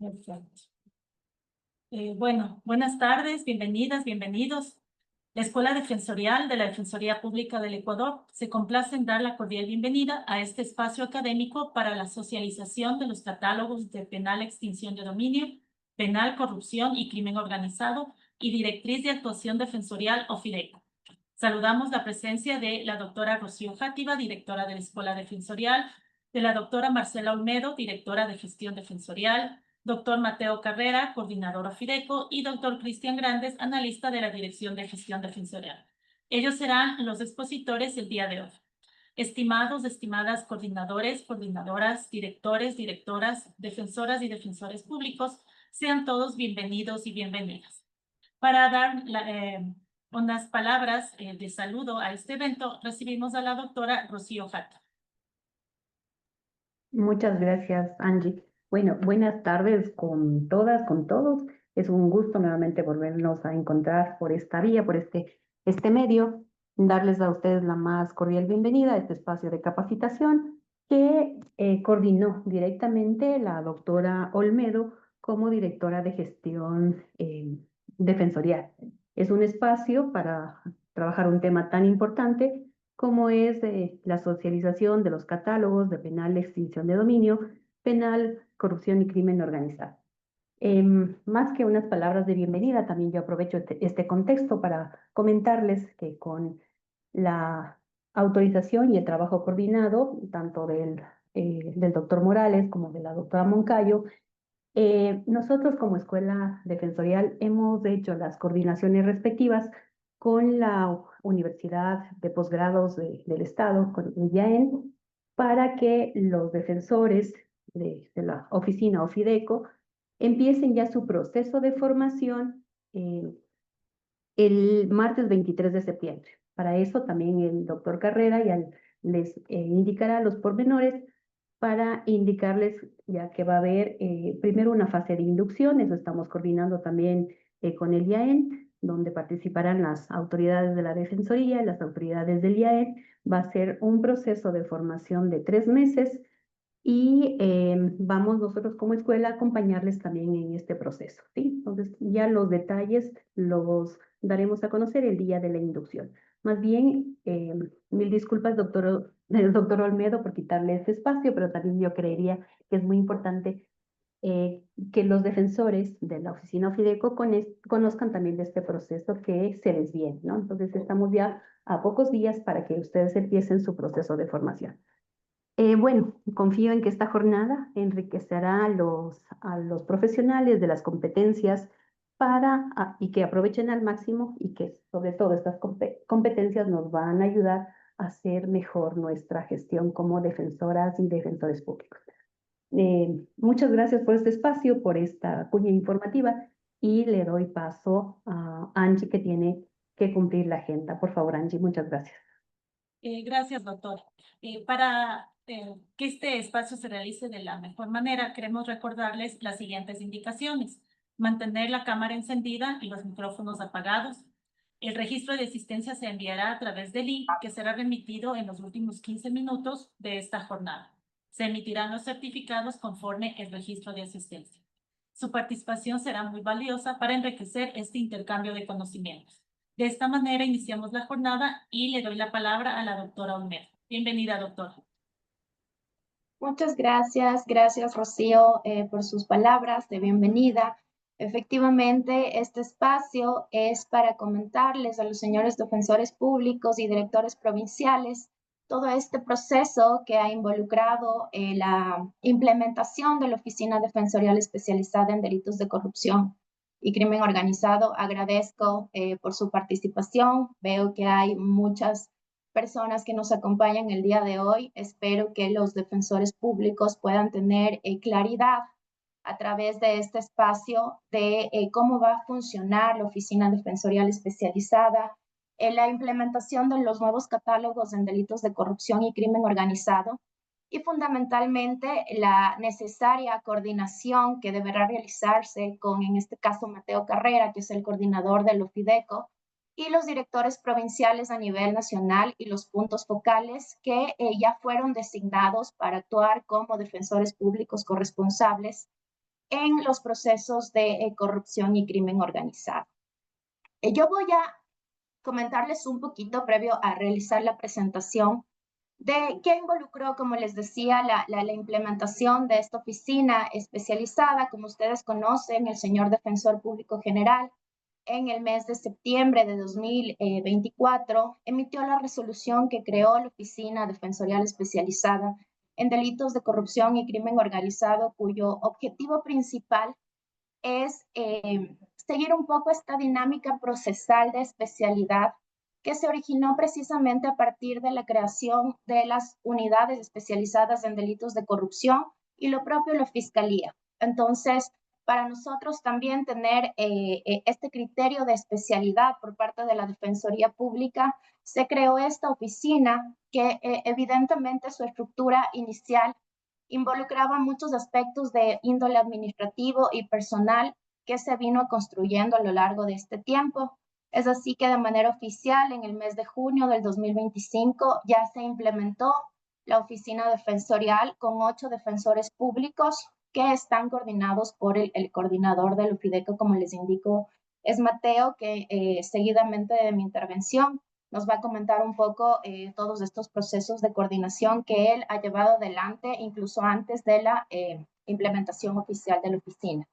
Perfecto. Bueno, buenas tardes, bienvenidas, bienvenidos. La Escuela Defensorial de la Defensoría Pública del Ecuador se complace en dar la cordial bienvenida a este espacio académico para la socialización de los catálogos de penal extinción de dominio, penal, corrupción y crimen organizado y directriz de actuación defensorial o FIDECO. Saludamos la presencia de la doctora Rocío Játiva, directora de la Escuela Defensorial, de la doctora Marcela Olmedo, directora de Gestión Defensorial, doctor Mateo Carrera, coordinador OFIDECO, y doctor Cristian Grandes, analista de la Dirección de Gestión Defensorial. Ellos serán los expositores el día de hoy. Estimados, estimadas coordinadores, coordinadoras, directores, directoras, defensoras y defensores públicos, sean todos bienvenidos y bienvenidas. Para dar unas palabras de saludo a este evento, recibimos a la doctora Rocío Jata. Muchas gracias, Angie. Bueno, buenas tardes con todas, con todos. Es un gusto nuevamente volvernos a encontrar por esta vía, por este medio, darles a ustedes la más cordial bienvenida a este espacio de capacitación que coordinó directamente la doctora Olmedo como directora de gestión defensorial. Es un espacio para trabajar un tema tan importante como es la socialización de los catálogos de penal de extinción de dominio, penal, corrupción y crimen organizado. Más que unas palabras de bienvenida, también yo aprovecho este contexto para comentarles que con la autorización y el trabajo coordinado, tanto del doctor Morales como de la doctora Moncayo, nosotros como Escuela Defensorial hemos hecho las coordinaciones respectivas con la Universidad de Posgrados del Estado, con el IAEN, para que los defensores de la oficina OFIDECO empiecen ya su proceso de formación el martes 23 de septiembre. Para eso también el doctor Carrera ya les indicará los pormenores para indicarles ya que va a haber primero una fase de inducción, eso estamos coordinando también con el IAEN, donde participarán las autoridades de la Defensoría, las autoridades del IAEN. Va a ser un proceso de formación de 3 meses y vamos nosotros como escuela a acompañarles también en este proceso, ¿sí? Entonces ya los detalles los daremos a conocer el día de la inducción. Más bien, mil disculpas, doctor Olmedo, por quitarle ese espacio, pero también yo creería que es muy importante que los defensores de la oficina OFIDECO conozcan también de este proceso que se les viene, ¿no? Entonces estamos ya a pocos días para que ustedes empiecen su proceso de formación. Bueno, confío en que esta jornada enriquecerá a los profesionales de las competencias y que aprovechen al máximo y que sobre todo estas competencias nos van a ayudar a hacer mejor nuestra gestión como defensoras y defensores públicos. Muchas gracias por este espacio, por esta cuña informativa y le doy paso a Angie que tiene que cumplir la agenda. Por favor, Angie, muchas gracias. Gracias, doctor. Para que este espacio se realice de la mejor manera, queremos recordarles las siguientes indicaciones. Mantener la cámara encendida y los micrófonos apagados. El registro de asistencia se enviará a través del link que será remitido en los últimos 15 minutos de esta jornada. Se emitirán los certificados conforme el registro de asistencia. Su participación será muy valiosa para enriquecer este intercambio de conocimientos. De esta manera iniciamos la jornada y le doy la palabra a la doctora Olmedo. Bienvenida, doctora. Muchas gracias, gracias Rocío por sus palabras de bienvenida. Efectivamente, este espacio es para comentarles a los señores defensores públicos y directores provinciales todo este proceso que ha involucrado la implementación de la Oficina Defensorial Especializada en Delitos de Corrupción y Crimen Organizado. Agradezco por su participación. Veo que hay muchas personas que nos acompañan el día de hoy. Espero que los defensores públicos puedan tener claridad a través de este espacio de cómo va a funcionar la Oficina Defensorial Especializada, la implementación de los nuevos catálogos en delitos de corrupción y crimen organizado y fundamentalmente la necesaria coordinación que deberá realizarse con, en este caso, Mateo Carrera, que es el coordinador del OFIDECO, y los directores provinciales a nivel nacional y los puntos focales que ya fueron designados para actuar como defensores públicos corresponsables en los procesos de corrupción y crimen organizado. Yo voy a comentarles un poquito previo a realizar la presentación de qué involucró, como les decía, la implementación de esta oficina especializada. Como ustedes conocen, el señor Defensor Público General, en el mes de septiembre de 2024, emitió la resolución que creó la Oficina Defensorial Especializada en Delitos de Corrupción y Crimen Organizado, cuyo objetivo principal es seguir un poco esta dinámica procesal de especialidad que se originó precisamente a partir de la creación de las unidades especializadas en delitos de corrupción y lo propio la Fiscalía. Entonces, para nosotros también tener este criterio de especialidad por parte de la Defensoría Pública, se creó esta oficina que evidentemente su estructura inicial involucraba muchos aspectos de índole administrativo y personal que se vino construyendo a lo largo de este tiempo. Es así que de manera oficial, en el mes de junio del 2025, ya se implementó la oficina defensorial con 8 defensores públicos que están coordinados por el coordinador del UFIDECO, como les indico, es Mateo, que seguidamente de mi intervención nos va a comentar un poco todos estos procesos de coordinación que él ha llevado adelante, incluso antes de la implementación oficial de la oficina.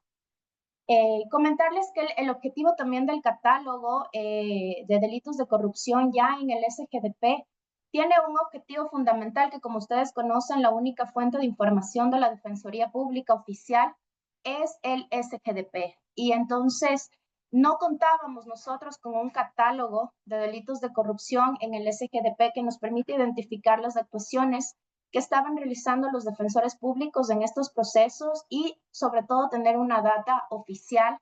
Comentarles que el objetivo también del catálogo de delitos de corrupción ya en el SGDP tiene un objetivo fundamental que, como ustedes conocen, la única fuente de información de la Defensoría Pública oficial es el SGDP. Y entonces no contábamos nosotros con un catálogo de delitos de corrupción en el SGDP que nos permite identificar las actuaciones que estaban realizando los defensores públicos en estos procesos y sobre todo tener una data oficial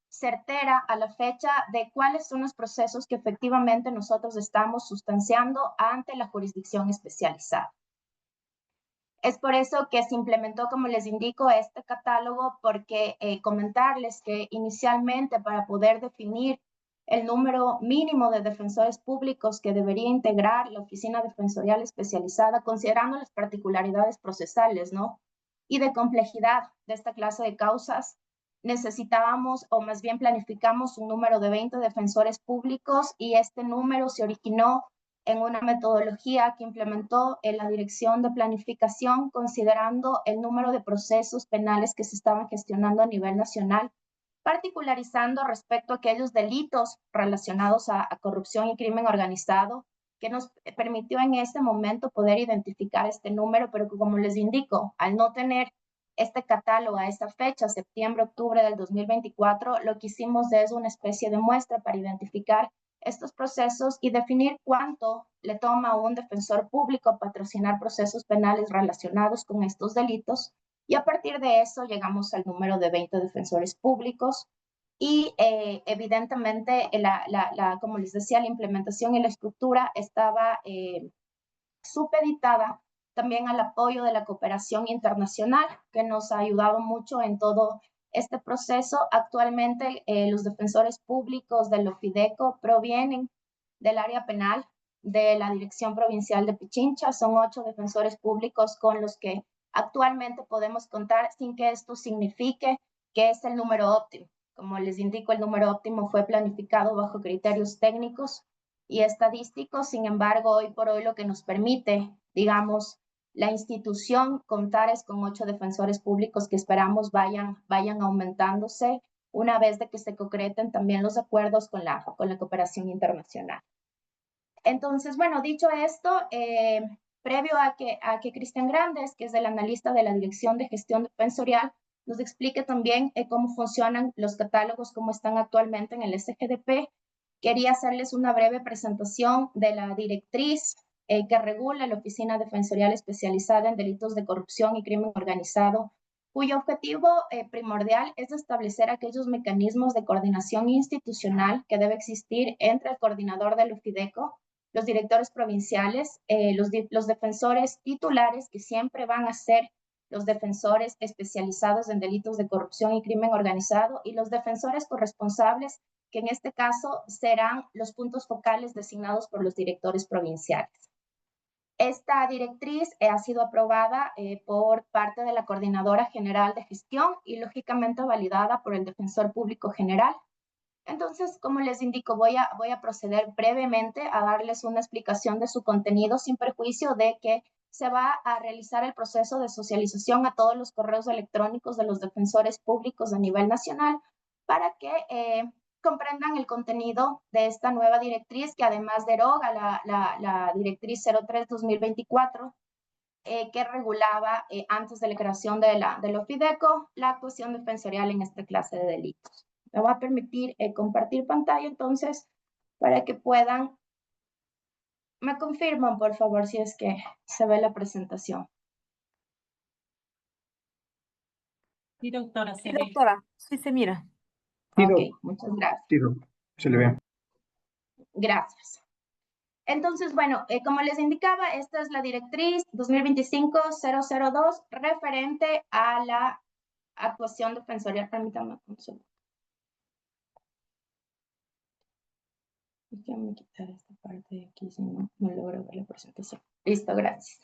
certera a la fecha de cuáles son los procesos que efectivamente nosotros estamos sustanciando ante la jurisdicción especializada. Es por eso que se implementó, como les indico, este catálogo, porque comentarles que inicialmente para poder definir el número mínimo de defensores públicos que debería integrar la Oficina Defensorial Especializada, considerando las particularidades procesales, ¿no? Y de complejidad de esta clase de causas, necesitábamos, o más bien planificamos, un número de 20 defensores públicos y este número se originó en una metodología que implementó en la Dirección de Planificación, considerando el número de procesos penales que se estaban gestionando a nivel nacional, particularizando respecto a aquellos delitos relacionados a corrupción y crimen organizado, que nos permitió en este momento poder identificar este número, pero que, como les indico, al no tener este catálogo a esta fecha, septiembre, octubre del 2024, lo que hicimos es una especie de muestra para identificar estos procesos y definir cuánto le toma a un defensor público patrocinar procesos penales relacionados con estos delitos. Y a partir de eso llegamos al número de 20 defensores públicos y evidentemente, como les decía, la implementación y la estructura estaba supeditada también al apoyo de la cooperación internacional, que nos ha ayudado mucho en todo este proceso. Actualmente, los defensores públicos del OFIDECO provienen del área penal de la Dirección Provincial de Pichincha. Son 8 defensores públicos con los que actualmente podemos contar, sin que esto signifique que es el número óptimo. Como les indico, el número óptimo fue planificado bajo criterios técnicos y estadísticos. Sin embargo, hoy por hoy lo que nos permite, digamos, la institución contar es con 8 defensores públicos que esperamos vayan aumentándose una vez de que se concreten también los acuerdos con la cooperación internacional. Entonces, bueno, dicho esto, previo a que Cristian Grandes, que es el analista de la Dirección de Gestión Defensorial, nos explique también cómo funcionan los catálogos, cómo están actualmente en el SGDP, quería hacerles una breve presentación de la directriz que regula la Oficina Defensorial Especializada en Delitos de Corrupción y Crimen Organizado, cuyo objetivo primordial es establecer aquellos mecanismos de coordinación institucional que debe existir entre el coordinador del UFIDECO, los directores provinciales, los defensores titulares, que siempre van a ser los defensores especializados en delitos de corrupción y crimen organizado, y los defensores corresponsables, que en este caso serán los puntos focales designados por los directores provinciales. Esta directriz ha sido aprobada por parte de la Coordinadora General de Gestión y lógicamente validada por el Defensor Público General. Entonces, como les indico, voy a proceder brevemente a darles una explicación de su contenido sin perjuicio de que se va a realizar el proceso de socialización a todos los correos electrónicos de los defensores públicos a nivel nacional para que comprendan el contenido de esta nueva directriz que además deroga la directriz 03-2024 que regulaba antes de la creación de la OFIDECO la actuación defensorial en esta clase de delitos. Me voy a permitir compartir pantalla entonces para que puedan. Me confirman, por favor, si es que se ve la presentación. Sí, doctora, Sí, se ve. doctora, sí se mira. Ok, muchas gracias. Sí, se le ve. Gracias. Entonces, bueno, como les indicaba, esta es la directriz 2025-002 referente a la actuación defensorial. Permítanme un segundo. Déjame quitar esta parte de aquí, si no, no logro ver la presentación. Listo, gracias.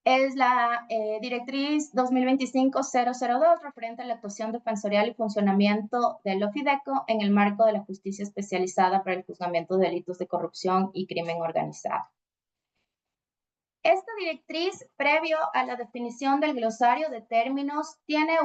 Es la directriz 2025-002 referente a la actuación defensorial y funcionamiento del OFIDECO en el marco de la justicia especializada para el juzgamiento de delitos de corrupción y crimen organizado. Esta directriz, previo a la definición del glosario de términos, tiene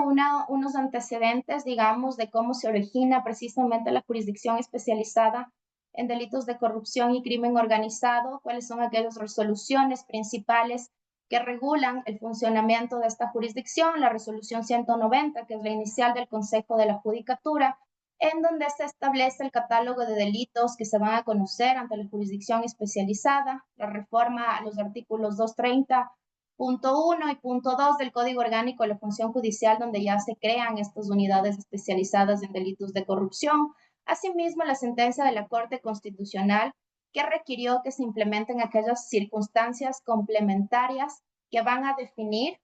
unos antecedentes, digamos, de cómo se origina precisamente la jurisdicción especializada en delitos de corrupción y crimen organizado, cuáles son aquellas resoluciones principales que regulan el funcionamiento de esta jurisdicción, la resolución 190, que es la inicial del Consejo de la Judicatura, en donde se establece el catálogo de delitos que se van a conocer ante la jurisdicción especializada, la reforma a los artículos 230.1 y punto 2 del Código Orgánico de la Función Judicial, donde ya se crean estas unidades especializadas en delitos de corrupción. Asimismo, la sentencia de la Corte Constitucional que requirió que se implementen aquellas circunstancias complementarias que van a definir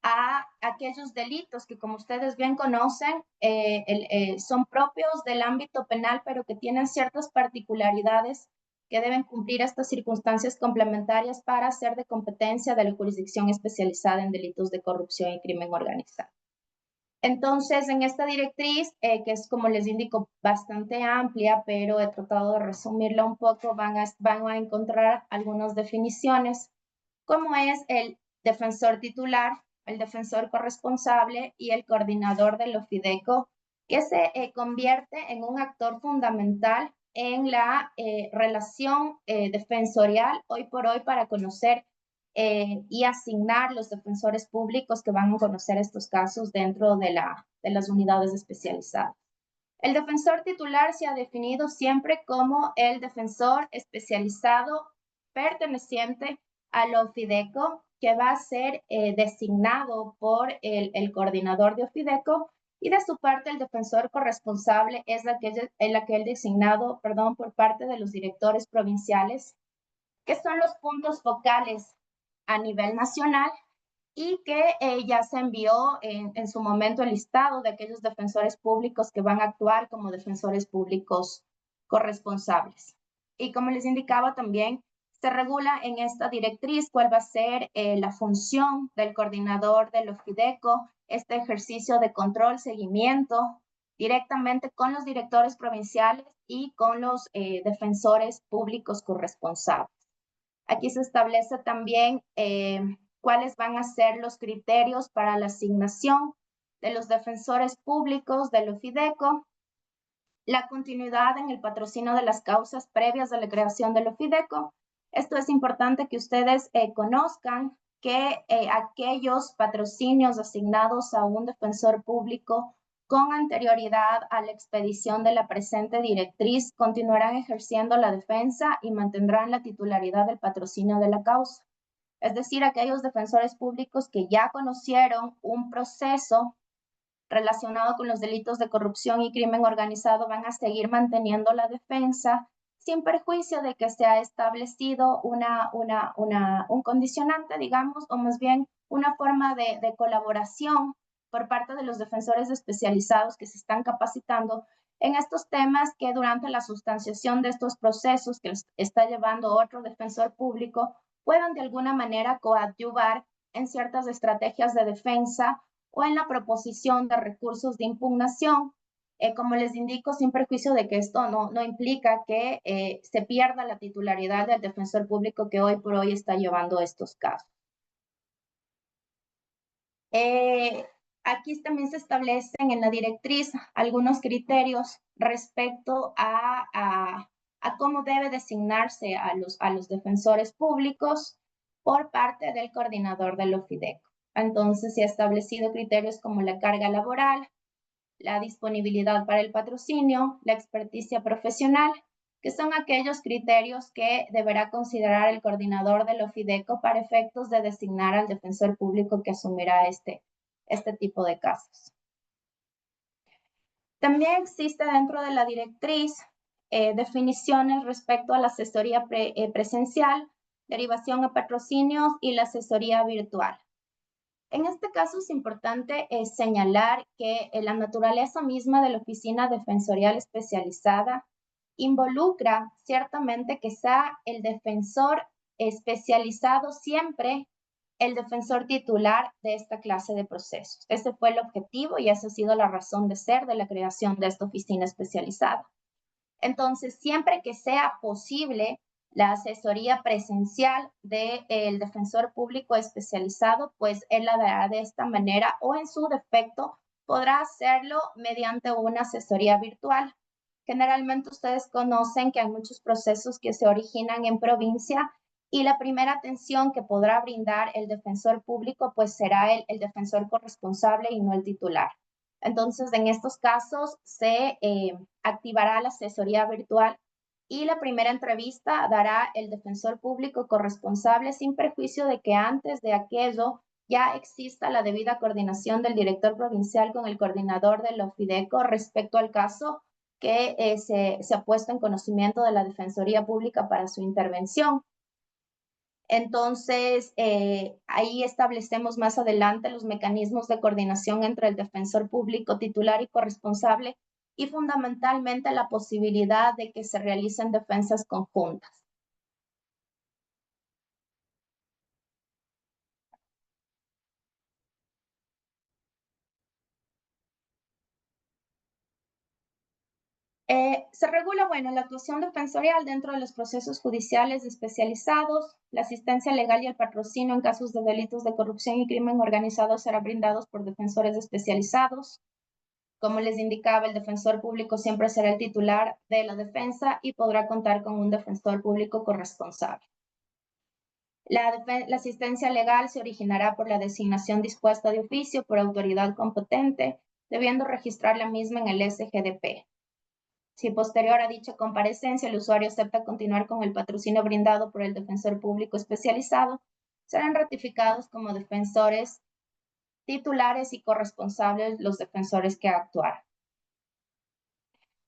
a aquellos delitos que, como ustedes bien conocen, son propios del ámbito penal, pero que tienen ciertas particularidades que deben cumplir estas circunstancias complementarias para ser de competencia de la jurisdicción especializada en delitos de corrupción y crimen organizado. Entonces, en esta directriz, que es, como les indico, bastante amplia, pero he tratado de resumirla un poco, van a encontrar algunas definiciones, como es el defensor titular, el defensor corresponsable y el coordinador del OFIDECO, que se convierte en un actor fundamental en la relación defensorial hoy por hoy para conocer y asignar los defensores públicos que van a conocer estos casos dentro de las unidades especializadas. El defensor titular se ha definido siempre como el defensor especializado perteneciente al OFIDECO, que va a ser designado por el coordinador de OFIDECO, y de su parte el defensor corresponsable es aquel designado, por parte de los directores provinciales, que son los puntos focales a nivel nacional y que ya se envió en su momento el listado de aquellos defensores públicos que van a actuar como defensores públicos corresponsables. Y como les indicaba también, se regula en esta directriz cuál va a ser la función del coordinador del OFIDECO, este ejercicio de control, seguimiento, directamente con los directores provinciales y con los defensores públicos corresponsables. Aquí se establece también cuáles van a ser los criterios para la asignación de los defensores públicos del OFIDECO, la continuidad en el patrocinio de las causas previas a la creación del OFIDECO. Esto es importante que ustedes conozcan que aquellos patrocinios asignados a un defensor público con anterioridad a la expedición de la presente directriz continuarán ejerciendo la defensa y mantendrán la titularidad del patrocinio de la causa. Es decir, aquellos defensores públicos que ya conocieron un proceso relacionado con los delitos de corrupción y crimen organizado van a seguir manteniendo la defensa sin perjuicio de que se ha establecido un condicionante, digamos, o más bien una forma de colaboración por parte de los defensores especializados que se están capacitando, en estos temas que durante la sustanciación de estos procesos que está llevando otro defensor público puedan de alguna manera coadyuvar en ciertas estrategias de defensa o en la proposición de recursos de impugnación. Como les indico, sin perjuicio de que esto no implica que se pierda la titularidad del defensor público que hoy por hoy está llevando estos casos. Aquí también se establecen en la directriz algunos criterios respecto a cómo debe designarse a los defensores públicos por parte del coordinador del OFIDECO. Entonces, se ha establecido criterios como la carga laboral, la disponibilidad para el patrocinio, la experticia profesional, que son aquellos criterios que deberá considerar el coordinador del OFIDECO para efectos de designar al defensor público que asumirá este tipo de casos. También existe dentro de la directriz definiciones respecto a la asesoría presencial, derivación a patrocinios y la asesoría virtual. En este caso es importante señalar que la naturaleza misma de la oficina defensorial especializada involucra ciertamente que sea el defensor especializado siempre el defensor titular de esta clase de procesos. Ese fue el objetivo y esa ha sido la razón de ser de la creación de esta oficina especializada. Entonces, siempre que sea posible la asesoría presencial del defensor público especializado, pues él la dará de esta manera o en su defecto podrá hacerlo mediante una asesoría virtual. Generalmente ustedes conocen que hay muchos procesos que se originan en provincia y la primera atención que podrá brindar el defensor público pues será el defensor corresponsable y no el titular. Entonces, en estos casos se activará la asesoría virtual y la primera entrevista dará el defensor público corresponsable sin perjuicio de que antes de aquello ya exista la debida coordinación del director provincial con el coordinador del OFIDECO respecto al caso que se ha puesto en conocimiento de la Defensoría Pública para su intervención. Entonces, ahí establecemos más adelante los mecanismos de coordinación entre el defensor público titular y corresponsable y fundamentalmente la posibilidad de que se realicen defensas conjuntas. Se regula, la actuación defensorial dentro de los procesos judiciales especializados, la asistencia legal y el patrocinio en casos de delitos de corrupción y crimen organizado serán brindados por defensores especializados. Como les indicaba, el defensor público siempre será el titular de la defensa y podrá contar con un defensor público corresponsable. La asistencia legal se originará por la designación dispuesta de oficio por autoridad competente, debiendo registrar la misma en el SGDP. Si posterior a dicha comparecencia el usuario acepta continuar con el patrocinio brindado por el defensor público especializado, serán ratificados como defensores titulares y corresponsables los defensores que actuaron.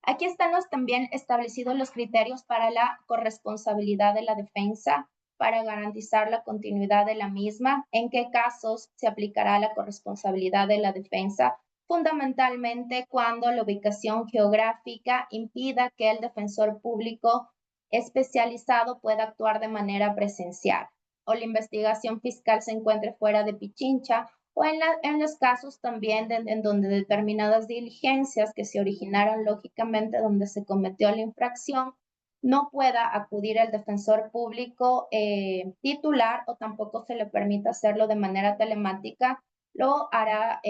Aquí están también establecidos los criterios para la corresponsabilidad de la defensa para garantizar la continuidad de la misma, en qué casos se aplicará la corresponsabilidad de la defensa, fundamentalmente cuando la ubicación geográfica impida que el defensor público especializado pueda actuar de manera presencial o la investigación fiscal se encuentre fuera de Pichincha o en los casos también en donde determinadas diligencias que se originaron lógicamente donde se cometió la infracción no pueda acudir el defensor público titular o tampoco se le permita hacerlo de manera telemática, lo hará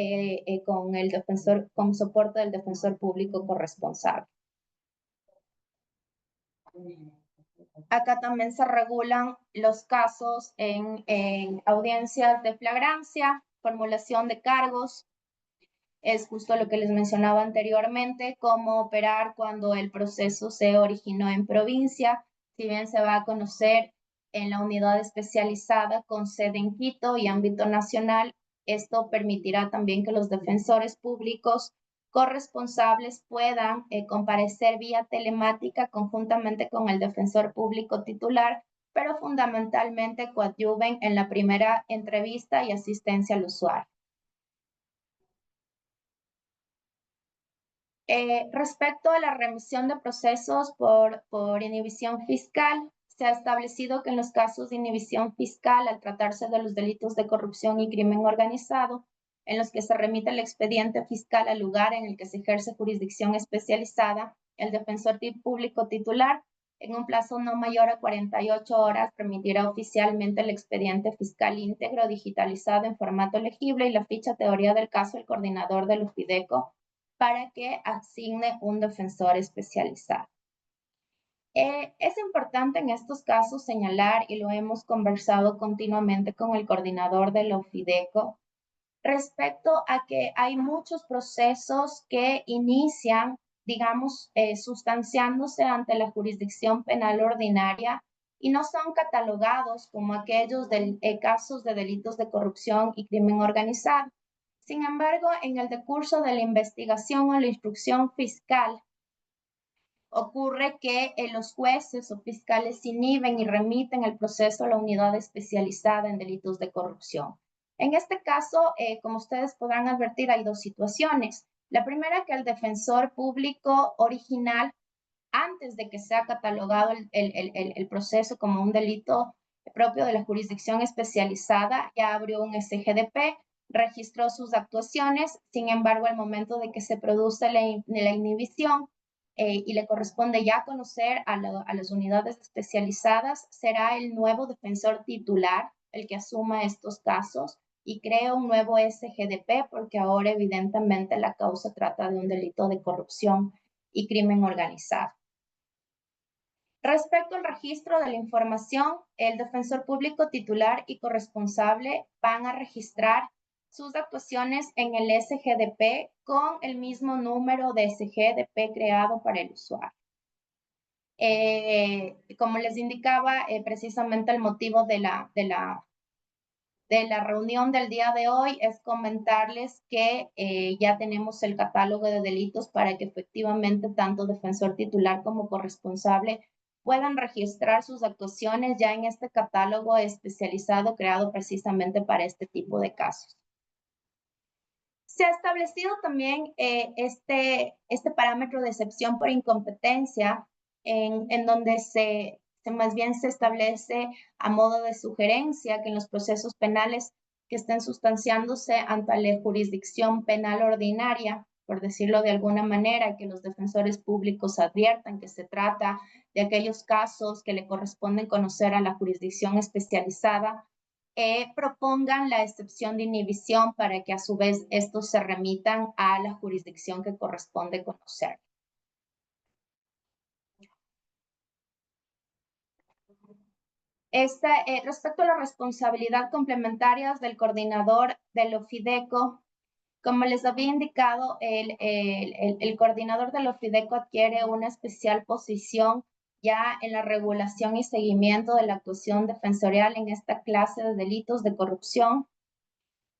con el defensor, con soporte del defensor público corresponsable. Acá también se regulan los casos en audiencias de flagrancia, formulación de cargos. Es justo lo que les mencionaba anteriormente, cómo operar cuando el proceso se originó en provincia, si bien se va a conocer en la unidad especializada con sede en Quito y ámbito nacional. Esto permitirá también que los defensores públicos corresponsables puedan comparecer vía telemática conjuntamente con el defensor público titular, pero fundamentalmente coadyuven en la primera entrevista y asistencia al usuario. Respecto a la remisión de procesos por inhibición fiscal, se ha establecido que en los casos de inhibición fiscal, al tratarse de los delitos de corrupción y crimen organizado, en los que se remite el expediente fiscal al lugar en el que se ejerce jurisdicción especializada, el defensor público titular, en un plazo no mayor a 48 horas, remitirá oficialmente el expediente fiscal íntegro digitalizado en formato legible y la ficha teoría del caso al coordinador del UFIDECO para que asigne un defensor especializado. Es importante en estos casos señalar, y lo hemos conversado continuamente con el coordinador del UFIDECO, respecto a que hay muchos procesos que inician, digamos, sustanciándose ante la jurisdicción penal ordinaria y no son catalogados como aquellos casos de delitos de corrupción y crimen organizado. Sin embargo, en el decurso de la investigación o la instrucción fiscal, ocurre que los jueces o fiscales inhiben y remiten el proceso a la unidad especializada en delitos de corrupción. En este caso, como ustedes podrán advertir, hay dos situaciones. La primera, que el defensor público original, antes de que sea catalogado el proceso como un delito propio de la jurisdicción especializada, ya abrió un SGDP, registró sus actuaciones. Sin embargo, al momento de que se produce la inhibición y le corresponde ya conocer a las unidades especializadas, será el nuevo defensor titular el que asuma estos casos y crea un nuevo SGDP, porque ahora evidentemente la causa trata de un delito de corrupción y crimen organizado. Respecto al registro de la información, el defensor público titular y corresponsable van a registrar sus actuaciones en el SGDP con el mismo número de SGDP creado para el usuario. Como les indicaba, precisamente el motivo de la reunión del día de hoy es comentarles que ya tenemos el catálogo de delitos para que efectivamente tanto defensor titular como corresponsable puedan registrar sus actuaciones ya en este catálogo especializado creado precisamente para este tipo de casos. Se ha establecido también este parámetro de excepción por incompetencia en donde más bien se establece a modo de sugerencia que en los procesos penales que estén sustanciándose ante la jurisdicción penal ordinaria, por decirlo de alguna manera, que los defensores públicos adviertan que se trata de aquellos casos que le corresponden conocer a la jurisdicción especializada, propongan la excepción de inhibición para que a su vez estos se remitan a la jurisdicción que corresponde conocer. Respecto a la responsabilidad complementarias del coordinador del OFIDECO, como les había indicado, el coordinador del OFIDECO adquiere una especial posición ya en la regulación y seguimiento de la actuación defensorial en esta clase de delitos de corrupción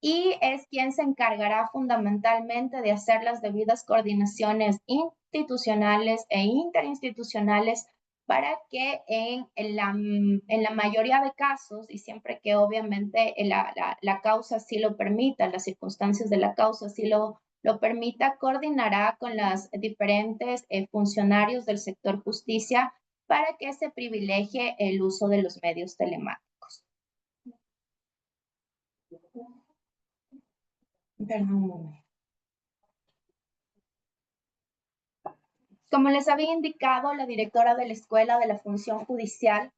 y es quien se encargará fundamentalmente de hacer las debidas coordinaciones institucionales e interinstitucionales para que en la mayoría de casos, y siempre que obviamente la causa sí lo permita, las circunstancias de la causa sí lo permita, coordinará con los diferentes funcionarios del sector justicia para que se privilegie el uso de los medios telemáticos. Perdón un momento. Como les había indicado, la directora de la Escuela de la Función Judicial,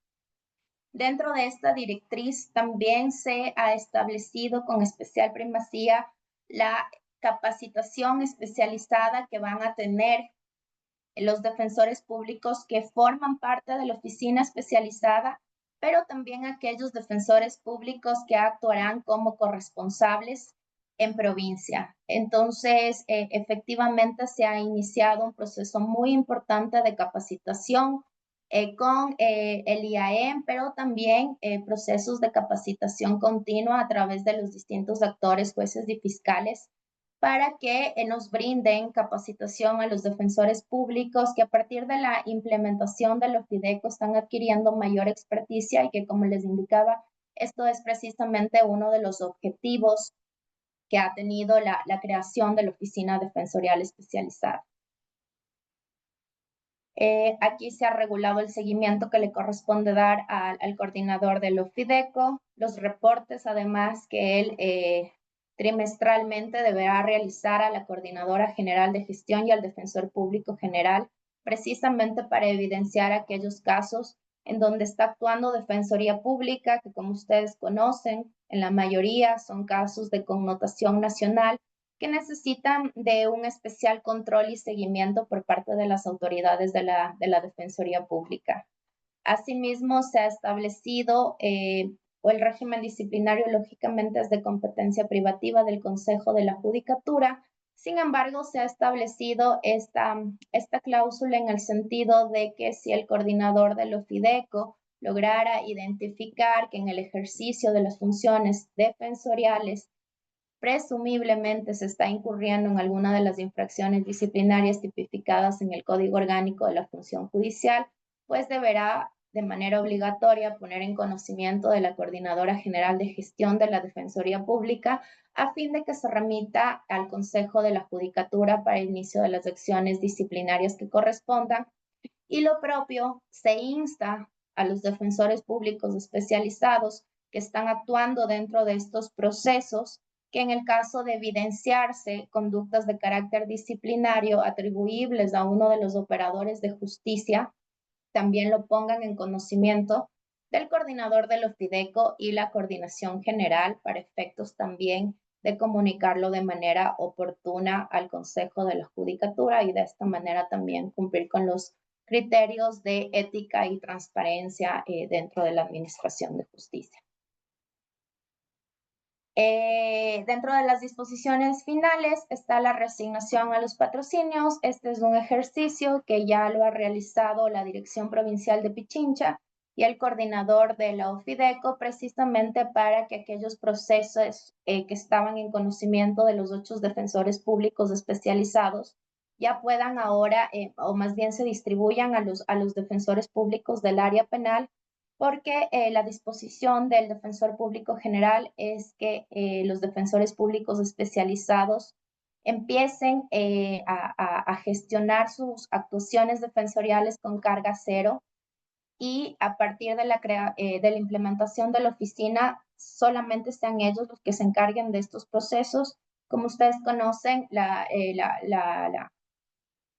dentro de esta directriz también se ha establecido con especial primacía la capacitación especializada que van a tener los defensores públicos que forman parte de la oficina especializada, pero también aquellos defensores públicos que actuarán como corresponsables en provincia. Entonces, efectivamente se ha iniciado un proceso muy importante de capacitación con el IAEM, pero también procesos de capacitación continua a través de los distintos actores, jueces y fiscales, para que nos brinden capacitación a los defensores públicos que a partir de la implementación del OFIDECO están adquiriendo mayor experticia y que, como les indicaba, esto es precisamente uno de los objetivos que ha tenido la creación de la Oficina Defensorial Especializada. Aquí se ha regulado el seguimiento que le corresponde dar al coordinador del OFIDECO, los reportes además que él trimestralmente deberá realizar a la Coordinadora General de Gestión y al Defensor Público General, precisamente para evidenciar aquellos casos en donde está actuando Defensoría Pública, que como ustedes conocen, en la mayoría son casos de connotación nacional, que necesitan de un especial control y seguimiento por parte de las autoridades de la Defensoría Pública. Asimismo, se ha establecido o el régimen disciplinario lógicamente es de competencia privativa del Consejo de la Judicatura. Sin embargo, se ha establecido esta cláusula en el sentido de que si el coordinador del OFIDECO lograra identificar que en el ejercicio de las funciones defensoriales presumiblemente se está incurriendo en alguna de las infracciones disciplinarias tipificadas en el Código Orgánico de la Función Judicial, pues deberá de manera obligatoria poner en conocimiento de la Coordinadora General de Gestión de la Defensoría Pública a fin de que se remita al Consejo de la Judicatura para el inicio de las acciones disciplinarias que correspondan. Y lo propio, se insta a los defensores públicos especializados que están actuando dentro de estos procesos que en el caso de evidenciarse conductas de carácter disciplinario atribuibles a uno de los operadores de justicia, también lo pongan en conocimiento del coordinador del OFIDECO y la coordinación general para efectos también de comunicarlo de manera oportuna al Consejo de la Judicatura y de esta manera también cumplir con los criterios de ética y transparencia dentro de la Administración de Justicia. Dentro de las disposiciones finales está la reasignación a los patrocinios. Este es un ejercicio que ya lo ha realizado la Dirección Provincial de Pichincha y el coordinador de la OFIDECO, precisamente para que aquellos procesos que estaban en conocimiento de los 8 defensores públicos especializados ya puedan ahora, o más bien se distribuyan a los defensores públicos del área penal, porque la disposición del Defensor Público General es que los defensores públicos especializados empiecen a gestionar sus actuaciones defensoriales con carga cero y a partir de la implementación de la oficina solamente sean ellos los que se encarguen de estos procesos. Como ustedes conocen, la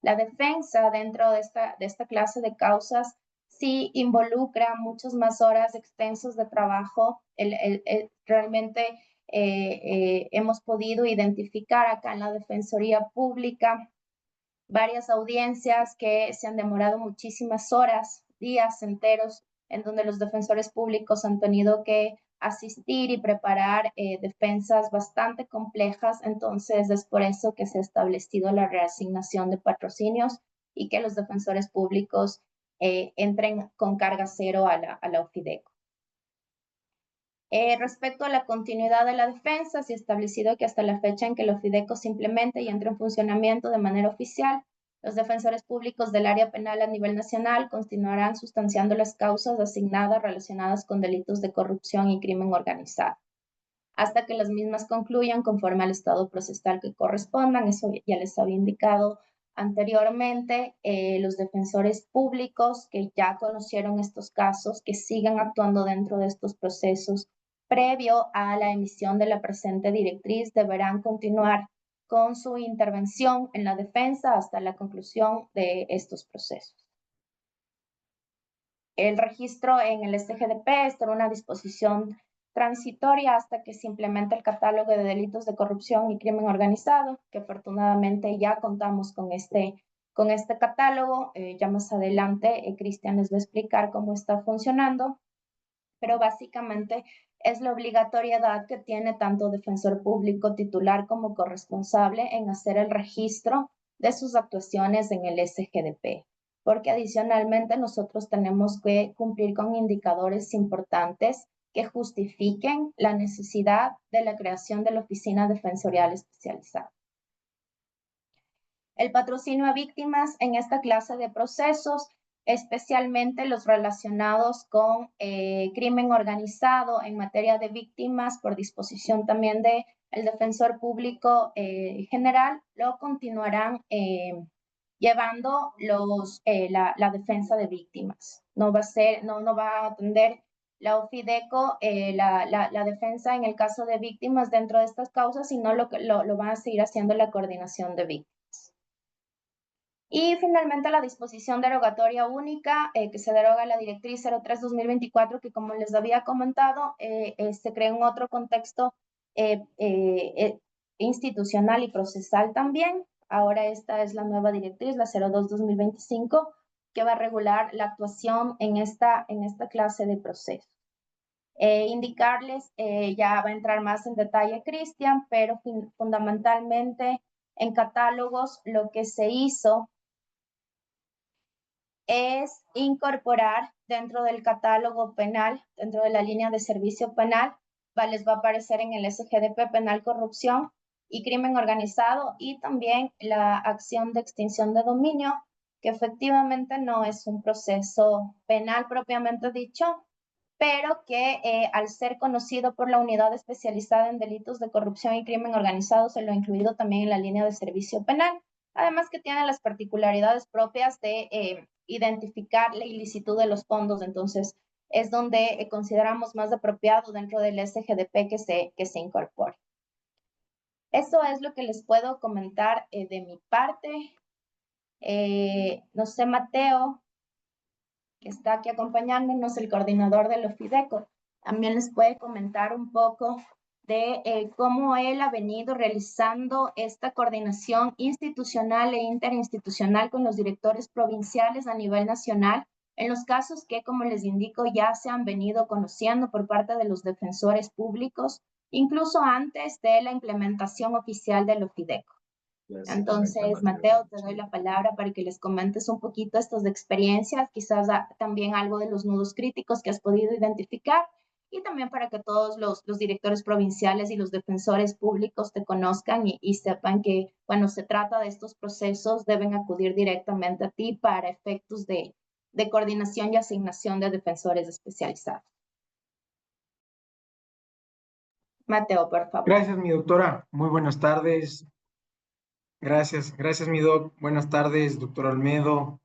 defensa dentro de esta clase de causas sí involucra muchas más horas extensas de trabajo. Realmente hemos podido identificar acá en la Defensoría Pública varias audiencias que se han demorado muchísimas horas, días enteros, en donde los defensores públicos han tenido que asistir y preparar defensas bastante complejas. Entonces es por eso que se ha establecido la reasignación de patrocinios y que los defensores públicos entren con carga cero a la OFIDECO. Respecto a la continuidad de la defensa, se ha establecido que hasta la fecha en que el OFIDECO se implemente y entre en funcionamiento de manera oficial, los defensores públicos del área penal a nivel nacional continuarán sustanciando las causas asignadas relacionadas con delitos de corrupción y crimen organizado, hasta que las mismas concluyan conforme al estado procesal que correspondan. Eso ya les había indicado anteriormente. Los defensores públicos que ya conocieron estos casos, que sigan actuando dentro de estos procesos previo a la emisión de la presente directriz, deberán continuar con su intervención en la defensa hasta la conclusión de estos procesos. El registro en el SGDP está en una disposición transitoria hasta que se implemente el catálogo de delitos de corrupción y crimen organizado, que afortunadamente ya contamos con este catálogo. Ya más adelante Cristian les va a explicar cómo está funcionando, pero básicamente es la obligatoriedad que tiene tanto defensor público titular como corresponsable en hacer el registro de sus actuaciones en el SGDP, porque adicionalmente nosotros tenemos que cumplir con indicadores importantes que justifiquen la necesidad de la creación de la Oficina Defensorial Especializada. El patrocinio a víctimas en esta clase de procesos, especialmente los relacionados con crimen organizado en materia de víctimas, por disposición también del Defensor Público General, lo continuarán llevando la defensa de víctimas. No va a atender la OFIDECO la defensa en el caso de víctimas dentro de estas causas, sino lo van a seguir haciendo la coordinación de víctimas. Y finalmente la disposición derogatoria única, que se deroga la directriz 03-2024, que como les había comentado, se crea en otro contexto institucional y procesal también. Ahora esta es la nueva directriz, la 02-2025, que va a regular la actuación en esta clase de procesos. Indicarles, ya va a entrar más en detalle Cristian, pero fundamentalmente en catálogos lo que se hizo es incorporar dentro del catálogo penal, dentro de la línea de servicio penal, les va a aparecer en el SGDP penal corrupción y crimen organizado, y también la acción de extinción de dominio, que efectivamente no es un proceso penal propiamente dicho, pero que al ser conocido por la unidad especializada en delitos de corrupción y crimen organizado, se lo ha incluido también en la línea de servicio penal. Además que tiene las particularidades propias de identificar la ilicitud de los fondos, entonces es donde consideramos más apropiado dentro del SGDP que se incorpore. Eso es lo que les puedo comentar de mi parte. No sé, Mateo, que está aquí acompañándonos, el coordinador del OFIDECO, también les puede comentar un poco de cómo él ha venido realizando esta coordinación institucional e interinstitucional con los directores provinciales a nivel nacional, en los casos que, como les indico, ya se han venido conociendo por parte de los defensores públicos, incluso antes de la implementación oficial del OFIDECO. Entonces, Mateo, te doy la palabra para que les comentes un poquito estas experiencias, quizás también algo de los nudos críticos que has podido identificar, y también para que todos los directores provinciales y los defensores públicos te conozcan y sepan que cuando se trata de estos procesos deben acudir directamente a ti para efectos de coordinación y asignación de defensores especializados. Mateo, por favor. Gracias, mi doctora. Muy buenas tardes. Gracias, mi doc. Buenas tardes, doctor Olmedo,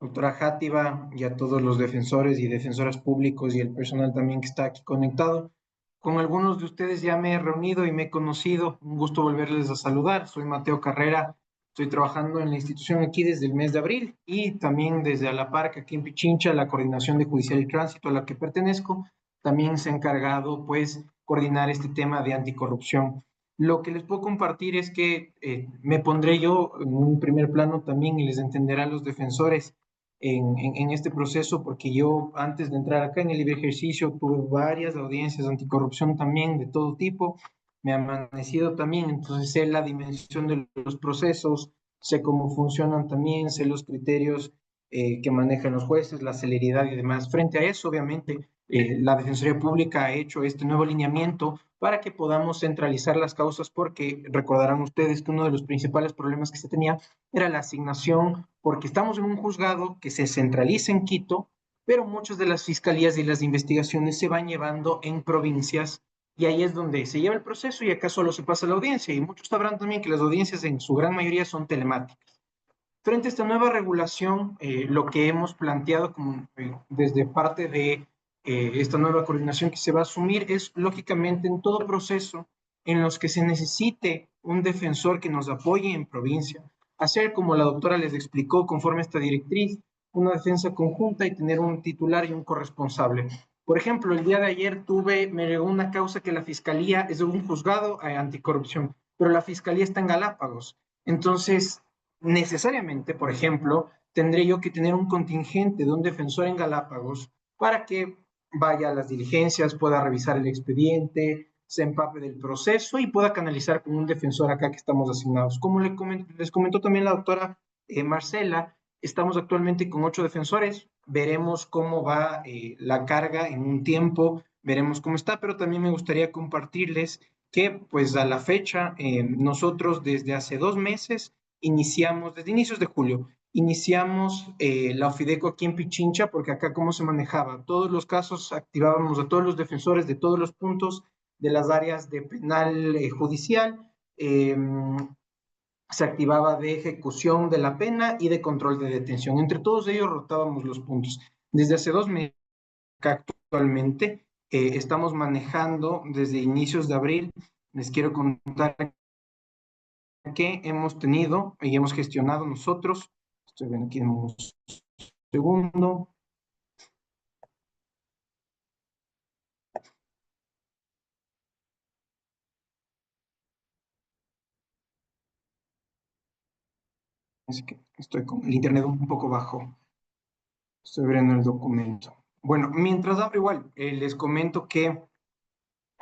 doctora Játiva, y a todos los defensores y defensoras públicos y el personal también que está aquí conectado. Con algunos de ustedes ya me he reunido y me he conocido. Un gusto volverles a saludar. Soy Mateo Carrera. Estoy trabajando en la institución aquí desde el mes de abril y también desde a la par que aquí en Pichincha, la Coordinación de Judicial y Tránsito a la que pertenezco, también se ha encargado, pues, coordinar este tema de anticorrupción. Lo que les puedo compartir es que me pondré yo en un primer plano también y les entenderán los defensores en este proceso, porque yo antes de entrar acá en el libre ejercicio tuve varias audiencias de anticorrupción también de todo tipo, me ha amanecido también, entonces sé la dimensión de los procesos, sé cómo funcionan también, sé los criterios que manejan los jueces, la celeridad y demás. Frente a eso, obviamente, la Defensoría Pública ha hecho este nuevo alineamiento para que podamos centralizar las causas, porque recordarán ustedes que uno de los principales problemas que se tenía era la asignación, porque estamos en un juzgado que se centraliza en Quito, pero muchas de las fiscalías y las investigaciones se van llevando en provincias, y ahí es donde se lleva el proceso y acá solo se pasa la audiencia, y muchos sabrán también que las audiencias en su gran mayoría son telemáticas. Frente a esta nueva regulación, lo que hemos planteado desde parte de esta nueva coordinación que se va a asumir es, lógicamente, en todo proceso en los que se necesite un defensor que nos apoye en provincia, hacer como la doctora les explicó, conforme a esta directriz, una defensa conjunta y tener un titular y un corresponsable. Por ejemplo, el día de ayer me llegó una causa que la fiscalía es de un juzgado anticorrupción, pero la fiscalía está en Galápagos. Entonces, necesariamente, por ejemplo, tendré yo que tener un contingente de un defensor en Galápagos para que vaya a las diligencias, pueda revisar el expediente, se empape del proceso y pueda canalizar con un defensor acá que estamos asignados. Como les comentó también la doctora Marcela, estamos actualmente con 8 defensores, veremos cómo va la carga en un tiempo, veremos cómo está, pero también me gustaría compartirles que pues a la fecha nosotros desde hace 2 meses iniciamos, desde inicios de julio, iniciamos la OFIDECO aquí en Pichincha, porque acá cómo se manejaba, todos los casos activábamos a todos los defensores de todos los puntos de las áreas de penal judicial, se activaba de ejecución de la pena y de control de detención. Entre todos ellos rotábamos los puntos. Desde hace 2 meses actualmente estamos manejando desde inicios de abril. Les quiero contar que hemos tenido y hemos gestionado nosotros. Estoy viendo aquí en un segundo. Es que estoy con el internet un poco bajo. Estoy abriendo el documento. Bueno, mientras abro igual, les comento que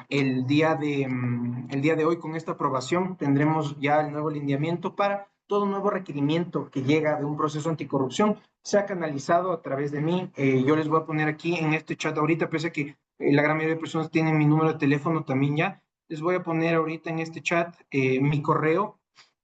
el día de hoy, con esta aprobación, tendremos ya el nuevo lineamiento para todo nuevo requerimiento que llega de un proceso anticorrupción, sea canalizado a través de mí. Yo les voy a poner aquí en este chat ahorita, pese a que la gran mayoría de personas tienen mi número de teléfono también ya, les voy a poner ahorita en este chat mi correo.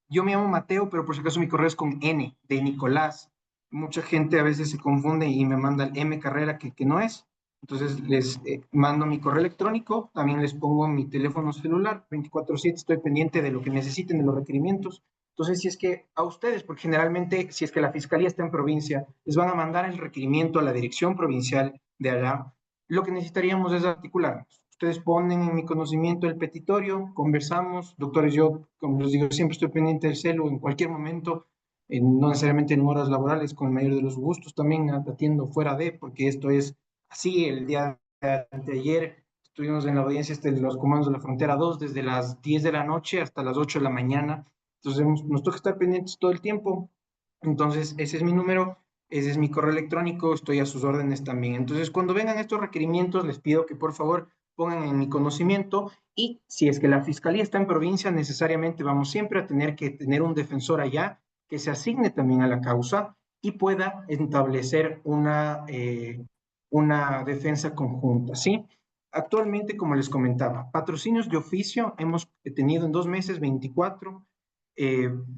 Yo me llamo Mateo, pero por si acaso mi correo es con N, de Nicolás. Mucha gente a veces se confunde y me manda el M Carrera, que no es. Entonces les mando mi correo electrónico, también les pongo mi teléfono celular, 24/7, estoy pendiente de lo que necesiten, de los requerimientos. Entonces, si es que a ustedes, porque generalmente si es que la fiscalía está en provincia, les van a mandar el requerimiento a la dirección provincial de allá, lo que necesitaríamos es articularnos. Ustedes ponen en mi conocimiento el petitorio, conversamos, doctores, yo, como les digo, siempre estoy pendiente del celu en cualquier momento, no necesariamente en horas laborales, con el mayor de los gustos, también atiendo fuera de, porque esto es así. El día de ayer estuvimos en la audiencia de los comandos de la frontera 2 desde las 10 de la noche hasta las 8 de la mañana, entonces nos toca estar pendientes todo el tiempo. Entonces ese es mi número, ese es mi correo electrónico, estoy a sus órdenes también. Entonces cuando vengan estos requerimientos les pido que por favor pongan en mi conocimiento, y si es que la fiscalía está en provincia, necesariamente vamos siempre a tener que tener un defensor allá que se asigne también a la causa y pueda establecer una defensa conjunta, ¿sí? Actualmente, como les comentaba, patrocinios de oficio hemos tenido en 2 meses 24,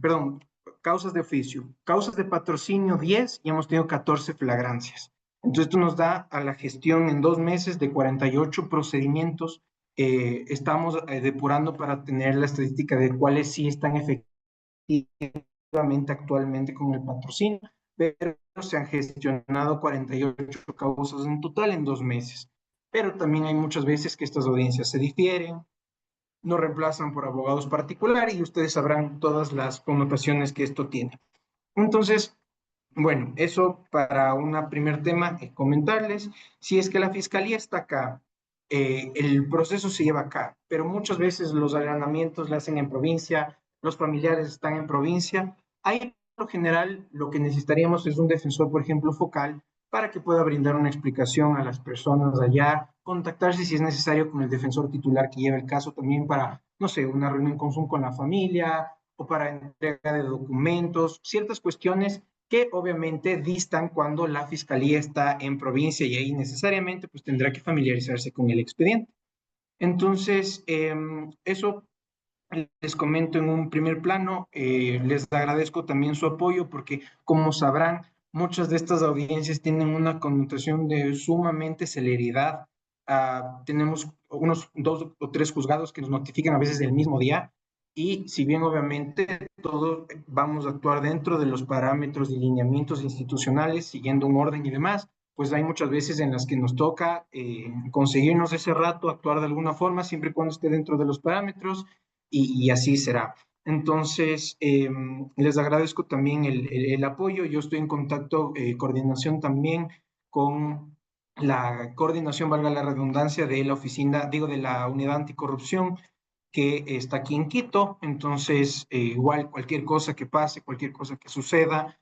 perdón, causas de oficio, causas de patrocinio 10 y hemos tenido 14 flagrancias. Entonces, esto nos da a la gestión en 2 meses de 48 procedimientos. Estamos depurando para tener la estadística de cuáles sí están efectivamente actualmente con el patrocinio, pero se han gestionado 48 causas en total en 2 meses. Pero también hay muchas veces que estas audiencias se difieren, no reemplazan por abogados particulares y ustedes sabrán todas las connotaciones que esto tiene. Entonces, bueno, eso para un primer tema, comentarles, si es que la fiscalía está acá, el proceso se lleva acá, pero muchas veces los allanamientos le hacen en provincia, los familiares están en provincia. Ahí, por lo general, lo que necesitaríamos es un defensor, por ejemplo, focal, para que pueda brindar una explicación a las personas allá, contactarse si es necesario con el defensor titular que lleva el caso también para, no sé, una reunión con Zoom con la familia o para entrega de documentos, ciertas cuestiones que obviamente distan cuando la fiscalía está en provincia y ahí necesariamente pues tendrá que familiarizarse con el expediente. Entonces, eso les comento en un primer plano. Les agradezco también su apoyo porque, como sabrán, muchas de estas audiencias tienen una connotación de sumamente celeridad. Tenemos unos 2 o 3 juzgados que nos notifican a veces el mismo día, y si bien obviamente todos vamos a actuar dentro de los parámetros y lineamientos institucionales, siguiendo un orden y demás, pues hay muchas veces en las que nos toca conseguirnos ese rato, actuar de alguna forma, siempre y cuando esté dentro de los parámetros, y así será. Entonces, les agradezco también el apoyo. Yo estoy en contacto, coordinación también con la coordinación, valga la redundancia, de la oficina, digo, de la unidad anticorrupción que está aquí en Quito. Entonces, igual cualquier cosa que pase, cualquier cosa que suceda,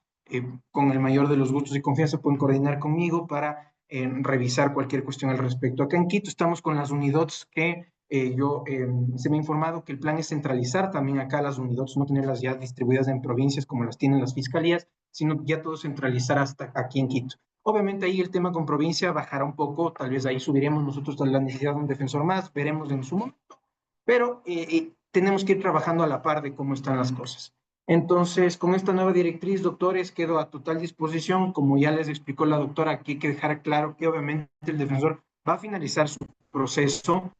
con el mayor de los gustos y confianza pueden coordinar conmigo para revisar cualquier cuestión al respecto. Acá en Quito estamos con las UNIDOTS que se me ha informado que el plan es centralizar también acá las UNIDOTS, no tenerlas ya distribuidas en provincias como las tienen las fiscalías, sino ya todo centralizar hasta aquí en Quito. Obviamente ahí el tema con provincia bajará un poco, tal vez ahí subiremos nosotros la necesidad de un defensor más, veremos en su momento, pero tenemos que ir trabajando a la par de cómo están las cosas. Entonces, con esta nueva directriz, doctores, quedo a total disposición. Como ya les explicó la doctora, aquí hay que dejar claro que obviamente el defensor va a finalizar su proceso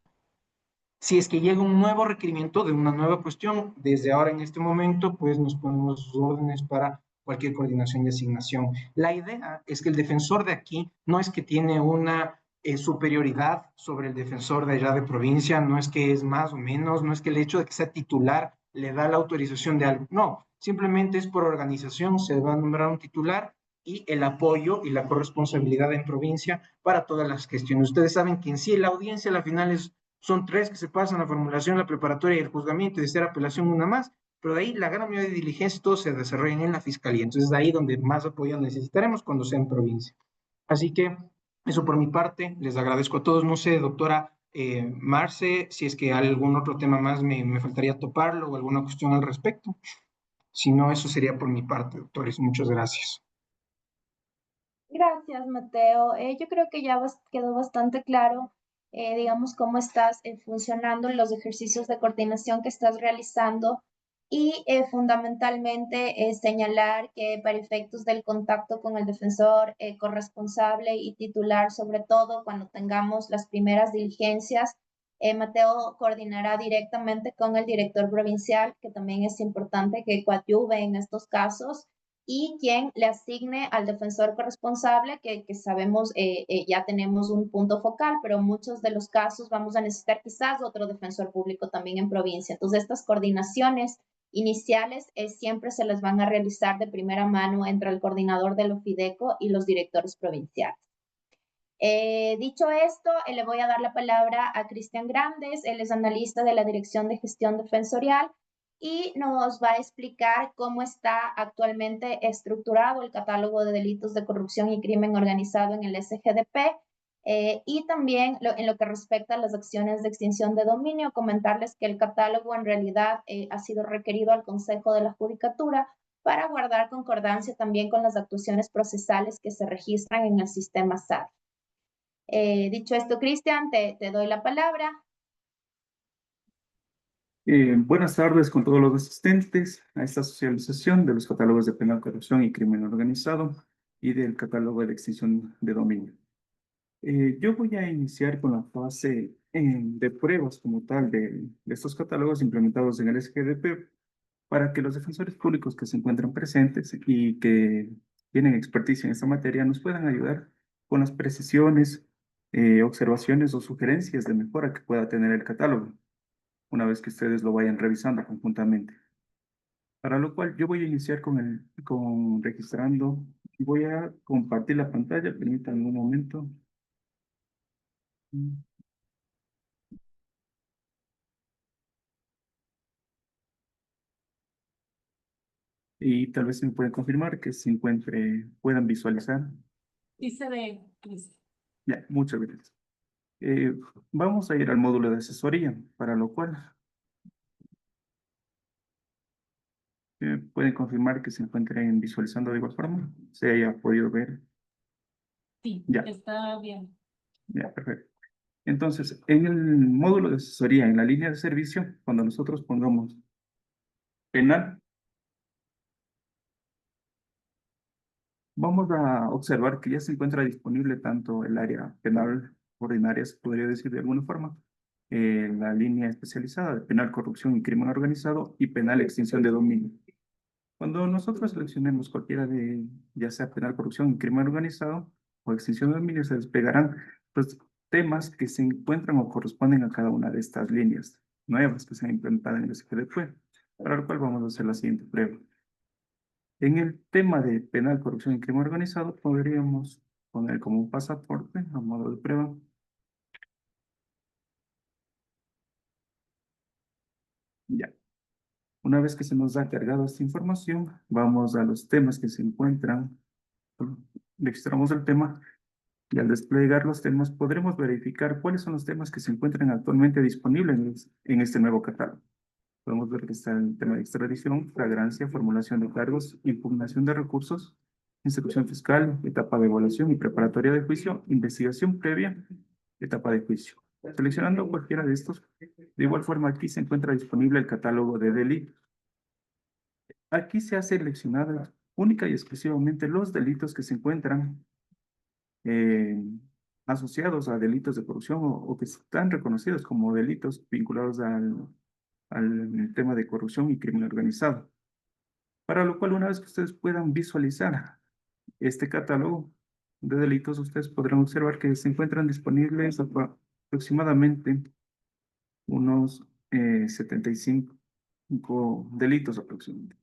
Si es que llega un nuevo requerimiento de una nueva cuestión, desde ahora en este momento, pues nos ponemos sus órdenes para cualquier coordinación y asignación. La idea es que el defensor de aquí no es que tiene una superioridad sobre el defensor de allá de provincia, no es que es más o menos, no es que el hecho de que sea titular le da la autorización de algo, no, simplemente es por organización, se va a nombrar un titular y el apoyo y la corresponsabilidad en provincia para todas las gestiones. Ustedes saben que en sí la audiencia a la final son 3 que se pasan: la formulación, la preparatoria y el juzgamiento, y de ser apelación una más, pero de ahí la gran mayoría de diligencias todos se desarrollan en la fiscalía. Entonces, de ahí donde más apoyo necesitaremos cuando sea en provincia. Así que eso por mi parte, les agradezco a todos. No sé, doctora Marce, si es que algún otro tema más me faltaría toparlo o alguna cuestión al respecto. Si no, eso sería por mi parte, doctores. Muchas gracias. Gracias, Mateo. Yo creo que ya quedó bastante claro, digamos, cómo estás funcionando en los ejercicios de coordinación que estás realizando y fundamentalmente señalar que para efectos del contacto con el defensor corresponsable y titular, sobre todo cuando tengamos las primeras diligencias, Mateo coordinará directamente con el director provincial, que también es importante que coadyuve en estos casos, y quien le asigne al defensor corresponsable, que sabemos ya tenemos un punto focal, pero muchos de los casos vamos a necesitar quizás otro defensor público también en provincia. Entonces, estas coordinaciones iniciales siempre se les van a realizar de primera mano entre el coordinador del OFIDECO y los directores provinciales. Dicho esto, le voy a dar la palabra a Cristian Grandes. Él es analista de la Dirección de Gestión Defensorial y nos va a explicar cómo está actualmente estructurado el catálogo de delitos de corrupción y crimen organizado en el SGDP, y también en lo que respecta a las acciones de extinción de dominio, comentarles que el catálogo en realidad ha sido requerido al Consejo de la Judicatura para guardar concordancia también con las actuaciones procesales que se registran en el sistema SAR. Dicho esto, Cristian, te doy la palabra. Buenas tardes con todos los asistentes a esta socialización de los catálogos de penal, corrupción y crimen organizado y del catálogo de extinción de dominio. Yo voy a iniciar con la fase de pruebas como tal de estos catálogos implementados en el SGDP para que los defensores públicos que se encuentran presentes y que tienen experticia en esta materia nos puedan ayudar con las precisiones, observaciones o sugerencias de mejora que pueda tener el catálogo una vez que ustedes lo vayan revisando conjuntamente. Para lo cual yo voy a iniciar con registrando y voy a compartir la pantalla. Permítanme un momento. Y tal vez se me pueden confirmar que se puedan visualizar. Sí se ve, Cristian. Ya, muchas gracias. Vamos a ir al módulo de asesoría, para lo cual pueden confirmar que se encuentren visualizando de igual forma, se haya podido ver. Sí, Ya. está bien. Ya, perfecto. Entonces, en el módulo de asesoría, en la línea de servicio, cuando nosotros pongamos penal, vamos a observar que ya se encuentra disponible tanto el área penal ordinaria, se podría decir de alguna forma, la línea especializada de penal, corrupción y crimen organizado y penal, extinción de dominio. Cuando nosotros seleccionemos cualquiera de, ya sea penal, corrupción y crimen organizado o extinción de dominio, se despegarán los temas que se encuentran o corresponden a cada una de estas líneas nuevas que se han implementado en el SGDP, para lo cual vamos a hacer la siguiente prueba. En el tema de penal, corrupción y crimen organizado, podríamos poner como un pasaporte a modo de prueba. Ya. Una vez que se nos ha cargado esta información, vamos a los temas que se encuentran. Registramos el tema y al desplegar los temas podremos verificar cuáles son los temas que se encuentran actualmente disponibles en este nuevo catálogo. Podemos ver que está el tema de extradición, flagrancia, formulación de cargos, impugnación de recursos, instrucción fiscal, etapa de evaluación y preparatoria de juicio, investigación previa, etapa de juicio. Seleccionando cualquiera de estos, de igual forma aquí se encuentra disponible el catálogo de delitos. Aquí se ha seleccionado única y exclusivamente los delitos que se encuentran asociados a delitos de corrupción o que están reconocidos como delitos vinculados al tema de corrupción y crimen organizado. Para lo cual, una vez que ustedes puedan visualizar este catálogo de delitos, ustedes podrán observar que se encuentran disponibles aproximadamente unos 75 delitos aproximadamente.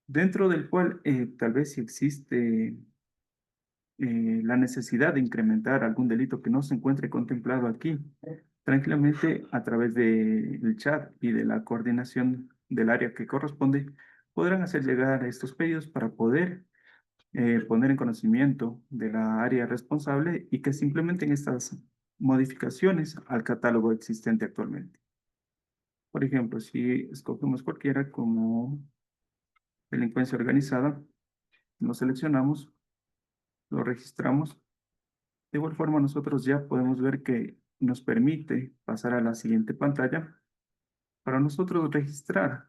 Dentro del cual tal vez si existe la necesidad de incrementar algún delito que no se encuentre contemplado aquí, tranquilamente a través del chat y de la coordinación del área que corresponde, podrán hacer llegar estos pedidos para poder poner en conocimiento de la área responsable y que se implementen estas modificaciones al catálogo existente actualmente. Por ejemplo, si escogemos cualquiera como delincuencia organizada, lo seleccionamos, lo registramos. De igual forma, nosotros ya podemos ver que nos permite pasar a la siguiente pantalla para nosotros registrar.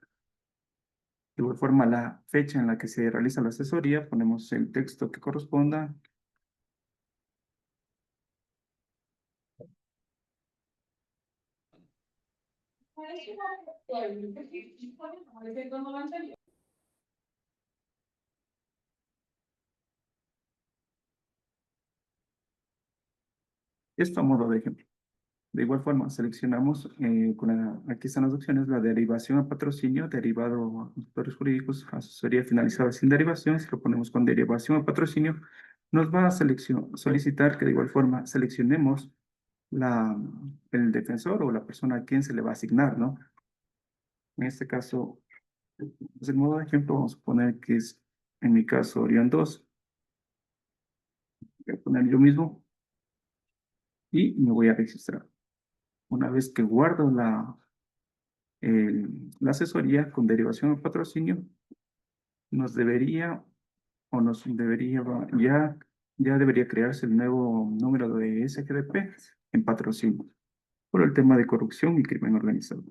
De igual forma, la fecha en la que se realiza la asesoría, ponemos el texto que corresponda. Esto a modo de ejemplo. De igual forma, seleccionamos, aquí están las opciones, la derivación a patrocinio, derivado a actores jurídicos, asesoría finalizada sin derivación. Si lo ponemos con derivación a patrocinio, nos va a solicitar que de igual forma seleccionemos el defensor o la persona a quien se le va a asignar, ¿no? En este caso, pues el modo de ejemplo, vamos a poner que es, en mi caso, Orión 2. Voy a poner yo mismo y me voy a registrar. Una vez que guardo la asesoría con derivación al patrocinio, nos debería ya debería crearse el nuevo número de SGDP en patrocinio por el tema de corrupción y crimen organizado.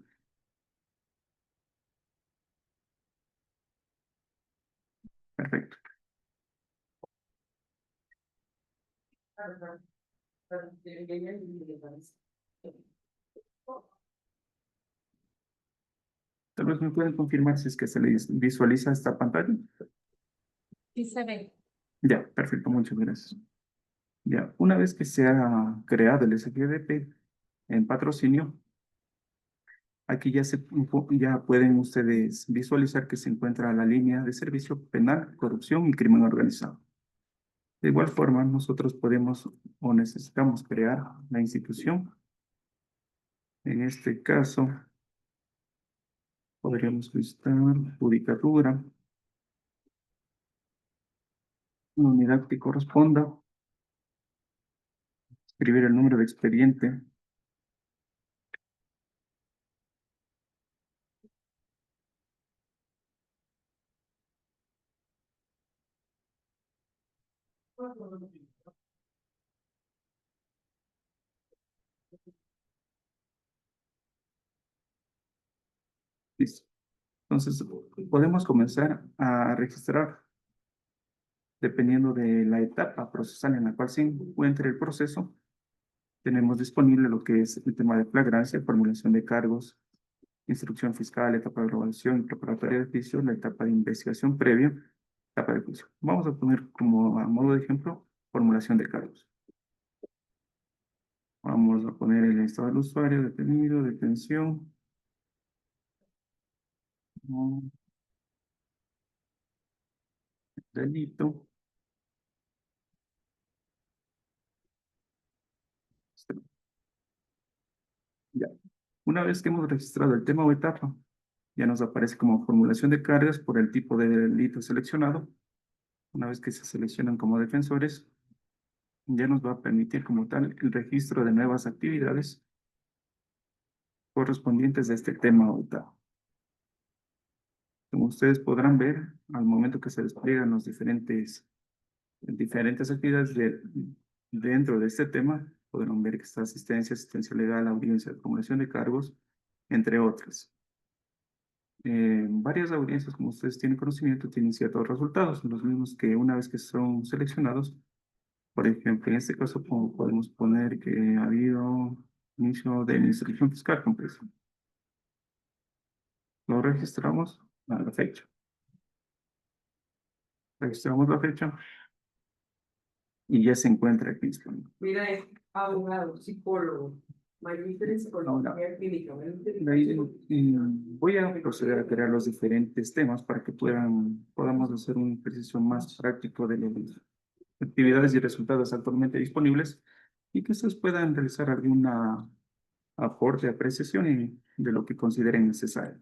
Perfecto. Tal vez me pueden confirmar si es que se les visualiza esta pantalla. Sí se ve. Ya, perfecto, muchas gracias. Ya, una vez que se ha creado el SGDP en patrocinio, aquí ya pueden ustedes visualizar que se encuentra la línea de servicio penal, corrupción y crimen organizado. De igual forma, nosotros podemos o necesitamos crear la institución. En este caso, podríamos listar judicatura, una unidad que corresponda, escribir el número de expediente, listo. Entonces, podemos comenzar a registrar dependiendo de la etapa procesal en la cual se encuentre el proceso. Tenemos disponible lo que es el tema de flagrancia, formulación de cargos, instrucción fiscal, etapa de evaluación y preparatoria de juicio, la etapa de investigación previa, etapa de juicio. Vamos a poner como a modo de ejemplo, formulación de cargos. Vamos a poner el estado del usuario, detenido, detención. Delito. Ya. Una vez que hemos registrado el tema o etapa, ya nos aparece como formulación de cargas por el tipo de delito seleccionado. Una vez que se seleccionan como defensores, ya nos va a permitir como tal el registro de nuevas actividades correspondientes a este tema o etapa. Como ustedes podrán ver, al momento que se despliegan los diferentes actividades dentro de este tema, podrán ver que está asistencia legal, audiencia de formulación de cargos, entre otras. Varias audiencias, como ustedes tienen conocimiento, tienen ciertos resultados, los mismos que una vez que son seleccionados, Por ejemplo, en este caso podemos poner que ha habido inicio de instrucción fiscal completa. Lo registramos a la fecha. Registramos la fecha y ya se encuentra aquí disponible. Mira, es abogado, psicólogo, magíster en Ahora, psicología clínica. de ahí, voy a proceder a crear los diferentes temas para que podamos hacer un ejercicio más práctico de las actividades y resultados actualmente disponibles y que ustedes puedan realizar alguna aporte, apreciación de lo que consideren necesario.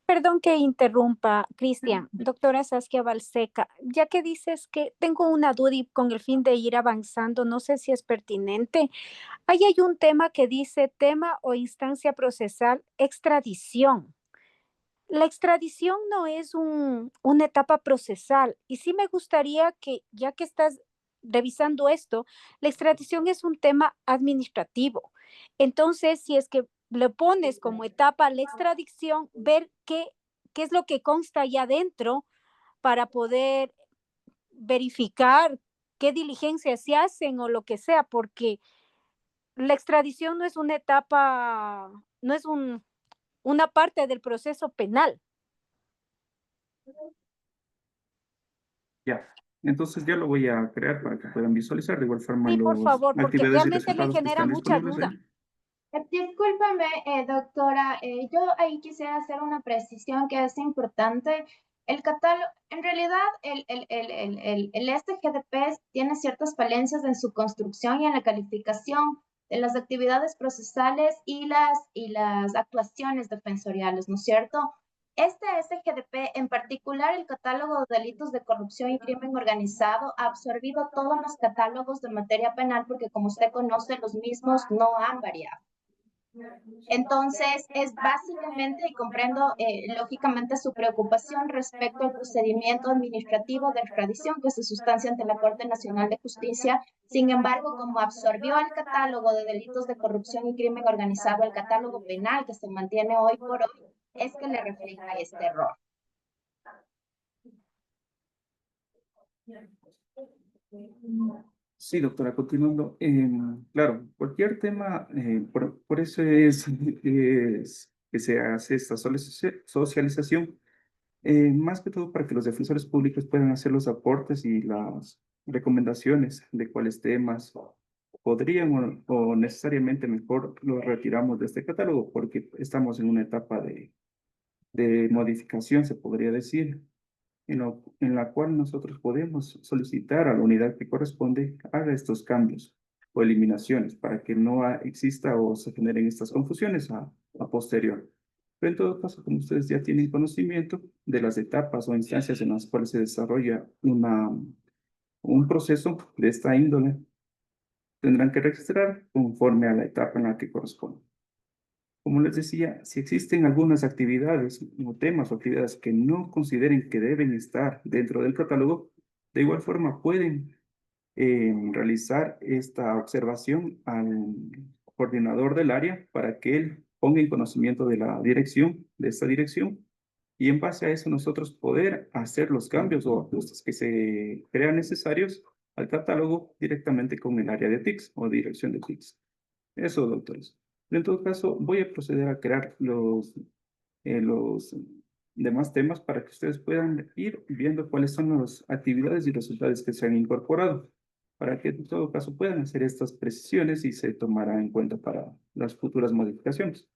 Perdón que interrumpa, Cristian. Doctora Saskia Balseca, ya que dices que tengo una duda y con el fin de ir avanzando, no sé si es pertinente. Ahí hay un tema que dice tema o instancia procesal, extradición. La extradición no es una etapa procesal y sí me gustaría que, ya que estás revisando esto, la extradición es un tema administrativo. Entonces, si es que le pones como etapa la extradición, ver qué es lo que consta allá adentro para poder verificar qué diligencias se hacen o lo que sea, porque la extradición no es una etapa, no es una parte del proceso penal. Ya, entonces ya lo voy a crear para que puedan visualizar de igual forma Sí, por las favor, porque actividades y realmente me resultados que genera están mucha disponibles duda. ahí. Discúlpeme, doctora, yo ahí quisiera hacer una precisión que es importante. El catálogo, en realidad, el SGDP tiene ciertas falencias en su construcción y en la calificación de las actividades procesales y las actuaciones defensoriales, ¿no es cierto? Este SGDP, en particular el catálogo de delitos de corrupción y crimen organizado, ha absorbido todos los catálogos de materia penal porque, como usted conoce, los mismos no han variado. Entonces, es básicamente, y comprendo lógicamente su preocupación respecto al procedimiento administrativo de extradición que se sustancia ante la Corte Nacional de Justicia. Sin embargo, como absorbió el catálogo de delitos de corrupción y crimen organizado, el catálogo penal que se mantiene hoy por hoy, es que le refleja este error. Sí, doctora, continuando. Claro, cualquier tema, por eso es que se hace esta socialización, más que todo para que los defensores públicos puedan hacer los aportes y las recomendaciones de cuáles temas podrían o necesariamente mejor los retiramos de este catálogo, porque estamos en una etapa de modificación, se podría decir en la cual nosotros podemos solicitar a la unidad que corresponde haga estos cambios o eliminaciones para que no exista o se generen estas confusiones a posterior. Pero en todo caso, como ustedes ya tienen conocimiento de las etapas o instancias en las cuales se desarrolla un proceso de esta índole, tendrán que registrar conforme a la etapa en la que corresponde. Como les decía, si existen algunas actividades o temas o actividades que no consideren que deben estar dentro del catálogo, de igual forma pueden realizar esta observación al coordinador del área para que él ponga en conocimiento de la dirección, de esta dirección, y en base a eso nosotros poder hacer los cambios o ajustes que se crean necesarios al catálogo directamente con el área de TICS o dirección de TICS. Eso, doctores. En todo caso, voy a proceder a crear los demás temas para que ustedes puedan ir viendo cuáles son las actividades y resultados que se han incorporado, para que en todo caso puedan hacer estas precisiones y se tomará en cuenta para las futuras modificaciones.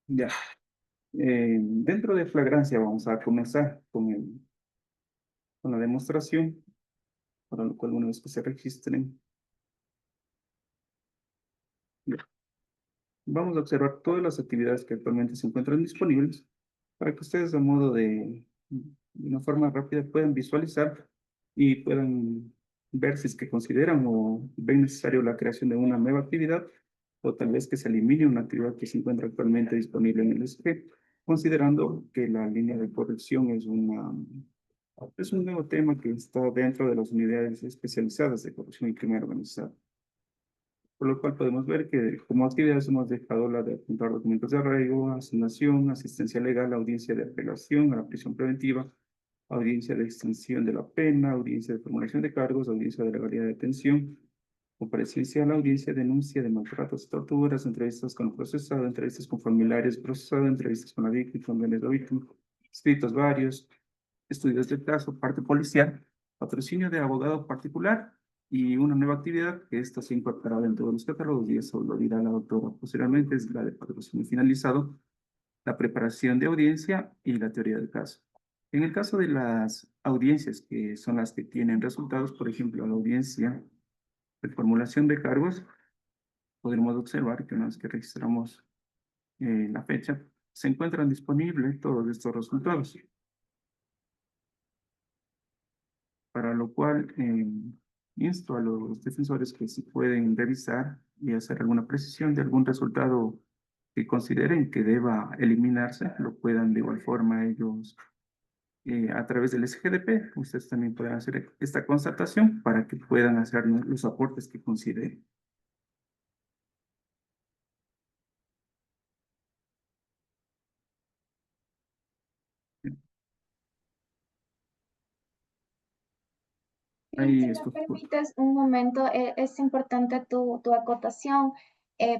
Ya. Dentro de flagrancia vamos a comenzar con la demostración, para lo cual una vez que se registren, ya, vamos a observar todas las actividades que actualmente se encuentran disponibles para que ustedes de modo de una forma rápida puedan visualizar y puedan ver si es que consideran o ven necesario la creación de una nueva actividad o tal vez que se elimine una actividad que se encuentra actualmente disponible en el SG, considerando que la línea de corrección es un nuevo tema que está dentro de las unidades especializadas de corrupción y crimen organizado. Por lo cual podemos ver que como actividades hemos dejado la de apuntar documentos de arraigo, asignación, asistencia legal, audiencia de apelación a la prisión preventiva, audiencia de extinción de la pena, audiencia de formulación de cargos, audiencia de legalidad de detención, comparecencia a la audiencia, denuncia de maltratos y torturas, entrevistas con el procesado, entrevistas con familiares procesado, entrevistas con la víctima, con el víctima, escritos varios, estudios del caso, parte policial, patrocinio de abogado particular y una nueva actividad que esta se incorporará dentro de los catálogos y eso lo dirá la doctora posteriormente, es la de patrocinio finalizado, la preparación de audiencia y la teoría del caso. En el caso de las audiencias, que son las que tienen resultados, por ejemplo, la audiencia de formulación de cargos, podremos observar que una vez que registramos la fecha, se encuentran disponibles todos estos resultados. Para lo cual insto a los defensores que si pueden revisar y hacer alguna precisión de algún resultado que consideren que deba eliminarse, lo puedan de igual forma ellos a través del SGDP, ustedes también pueden hacer esta constatación para que puedan hacer los aportes que consideren. Sí, Ahí si me esto. permites un momento, es importante tu acotación.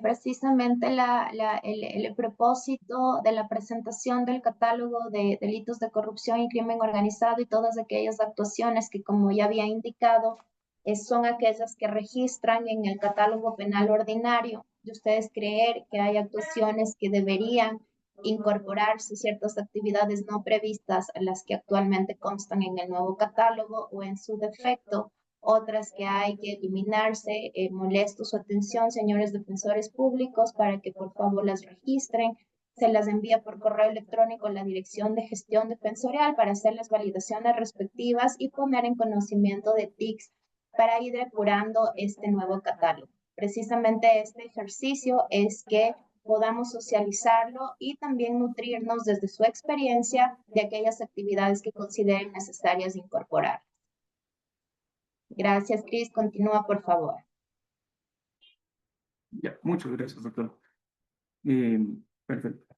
Precisamente el propósito de la presentación del catálogo de delitos de corrupción y crimen organizado y todas aquellas actuaciones que, como ya había indicado, son aquellas que registran en el catálogo penal ordinario. De ustedes creer que hay actuaciones que deberían incorporarse ciertas actividades no previstas a las que actualmente constan en el nuevo catálogo o en su defecto, otras que hay que eliminarse. Molesto su atención, señores defensores públicos, para que por favor las registren. Se las envía por correo electrónico a la Dirección de Gestión Defensorial para hacer las validaciones respectivas y poner en conocimiento de TICS para ir depurando este nuevo catálogo. Precisamente este ejercicio es que podamos socializarlo y también nutrirnos desde su experiencia de aquellas actividades que consideren necesarias incorporar. Gracias, Cris. Continúa, por favor. Ya, muchas gracias, doctor. Perfecto.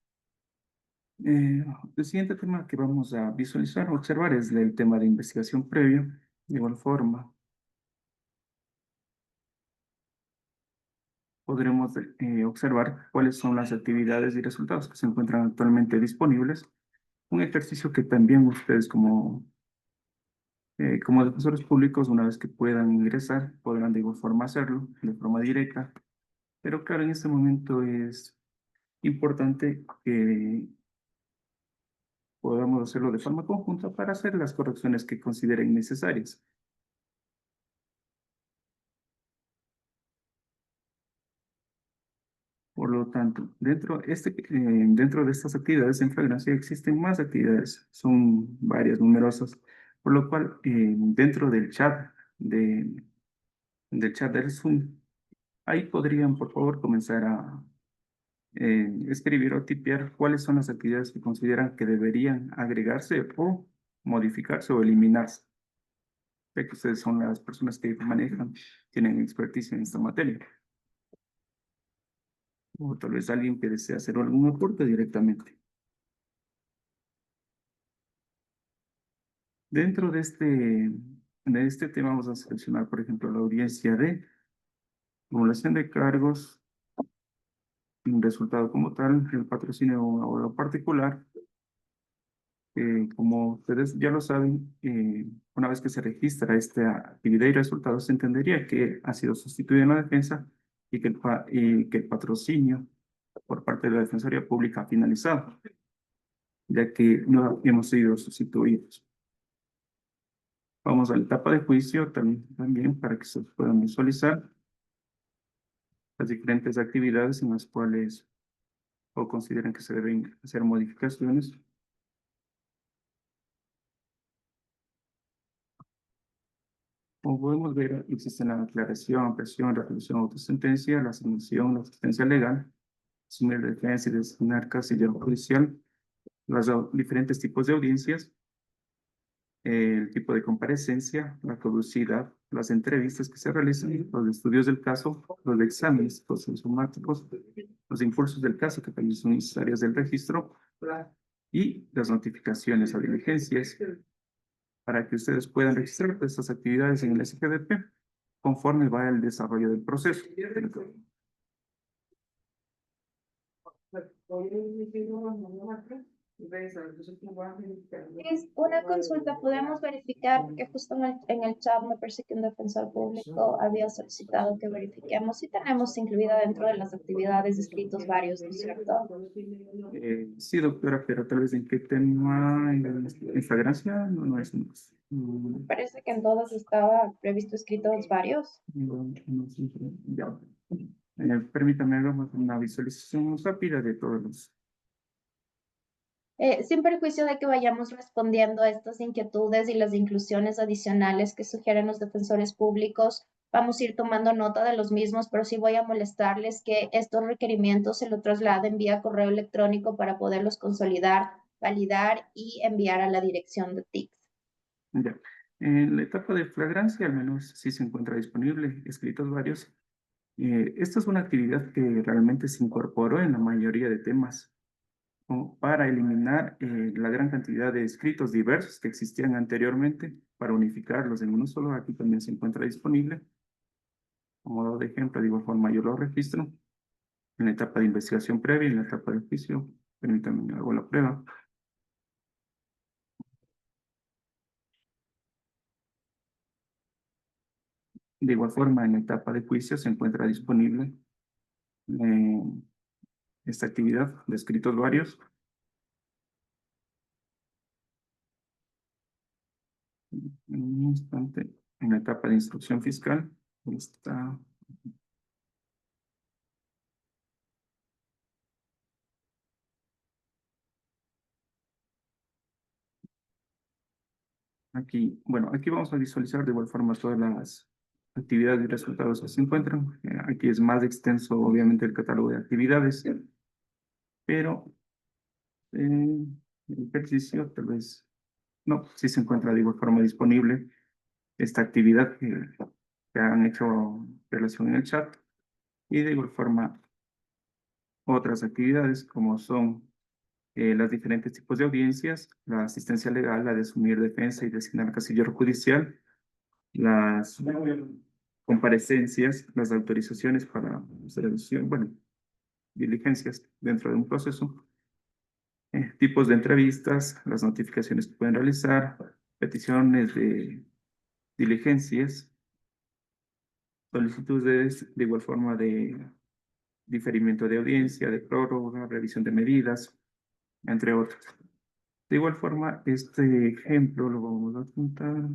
El siguiente tema que vamos a visualizar o observar es el tema de investigación previa. De igual forma, podremos observar cuáles son las actividades y resultados que se encuentran actualmente disponibles. Un ejercicio que también ustedes como defensores públicos, una vez que puedan ingresar, podrán de igual forma hacerlo de forma directa. Pero claro, en este momento es importante que podamos hacerlo de forma conjunta para hacer las correcciones que consideren necesarias. Por lo tanto, dentro de estas actividades en flagrancia existen más actividades, son varias, numerosas, por lo cual dentro del chat del Zoom, ahí podrían por favor comenzar a escribir o tipear cuáles son las actividades que consideran que deberían agregarse o modificarse o eliminarse, ya que ustedes son las personas que manejan, tienen experticia en esta materia. O tal vez alguien que desea hacer algún aporte directamente. Dentro de este tema vamos a seleccionar, por ejemplo, la audiencia de formulación de cargos, un resultado como tal, el patrocinio de un abogado particular. Como ustedes ya lo saben, una vez que se registra esta actividad y resultados, se entendería que ha sido sustituida en la defensa y que el patrocinio por parte de la Defensoría Pública ha finalizado, ya que no hemos sido sustituidos. Vamos a la etapa de juicio también para que se puedan visualizar las diferentes actividades en las cuales o consideran que se deben hacer modificaciones. Como podemos ver, existen la aclaración, ampliación, resolución, autosentencia, la asignación, la asistencia legal, asumir la defensa y designar casillero judicial, los diferentes tipos de audiencias, el tipo de comparecencia, la caducidad, las entrevistas que se realizan, los estudios del caso, los exámenes somáticos, los impulsos del caso que también son necesarias del registro y las notificaciones a diligencias para que ustedes puedan registrar estas actividades en el SGDP conforme va el desarrollo del proceso. Es una consulta, podemos verificar, porque justo en el chat me parece que un defensor público había solicitado que verifiquemos si tenemos incluida dentro de las actividades escritos varios, ¿no es cierto? Sí, doctora, pero tal vez en qué tema, en flagrancia, no es más. Me parece que en todas estaba previsto escritos varios. Ya. Permítame, hagamos una visualización rápida de todos los. Sin perjuicio de que vayamos respondiendo a estas inquietudes y las inclusiones adicionales que sugieren los defensores públicos, vamos a ir tomando nota de los mismos, pero sí voy a molestarles que estos requerimientos se lo trasladen vía correo electrónico para poderlos consolidar, validar y enviar a la dirección de TICS. Ya. En la etapa de flagrancia, al menos sí se encuentra disponible, escritos varios. Esta es una actividad que realmente se incorporó en la mayoría de temas para eliminar la gran cantidad de escritos diversos que existían anteriormente, para unificarlos en uno solo. Aquí también se encuentra disponible. Como modo de ejemplo, de igual forma yo lo registro en la etapa de investigación previa y en la etapa de juicio. Permítanme, hago la prueba. De igual forma, en la etapa de juicio se encuentra disponible esta actividad de escritos varios. En un instante, en la etapa de instrucción fiscal, está aquí. Bueno, aquí vamos a visualizar de igual forma todas las actividades y resultados que se encuentran. Aquí es más extenso, obviamente, el catálogo de actividades, pero el ejercicio tal vez no, sí se encuentra de igual forma disponible esta actividad que han hecho relación en el chat, y de igual forma otras actividades como son los diferentes tipos de audiencias, la asistencia legal, la de asumir defensa y designar casillero judicial, las comparecencias, las autorizaciones para selección, bueno, diligencias dentro de un proceso, tipos de entrevistas, las notificaciones que pueden realizar, peticiones de diligencias, solicitudes de igual forma de diferimiento de audiencia, de prórroga, revisión de medidas, entre otros. De igual forma, este ejemplo lo vamos a apuntar.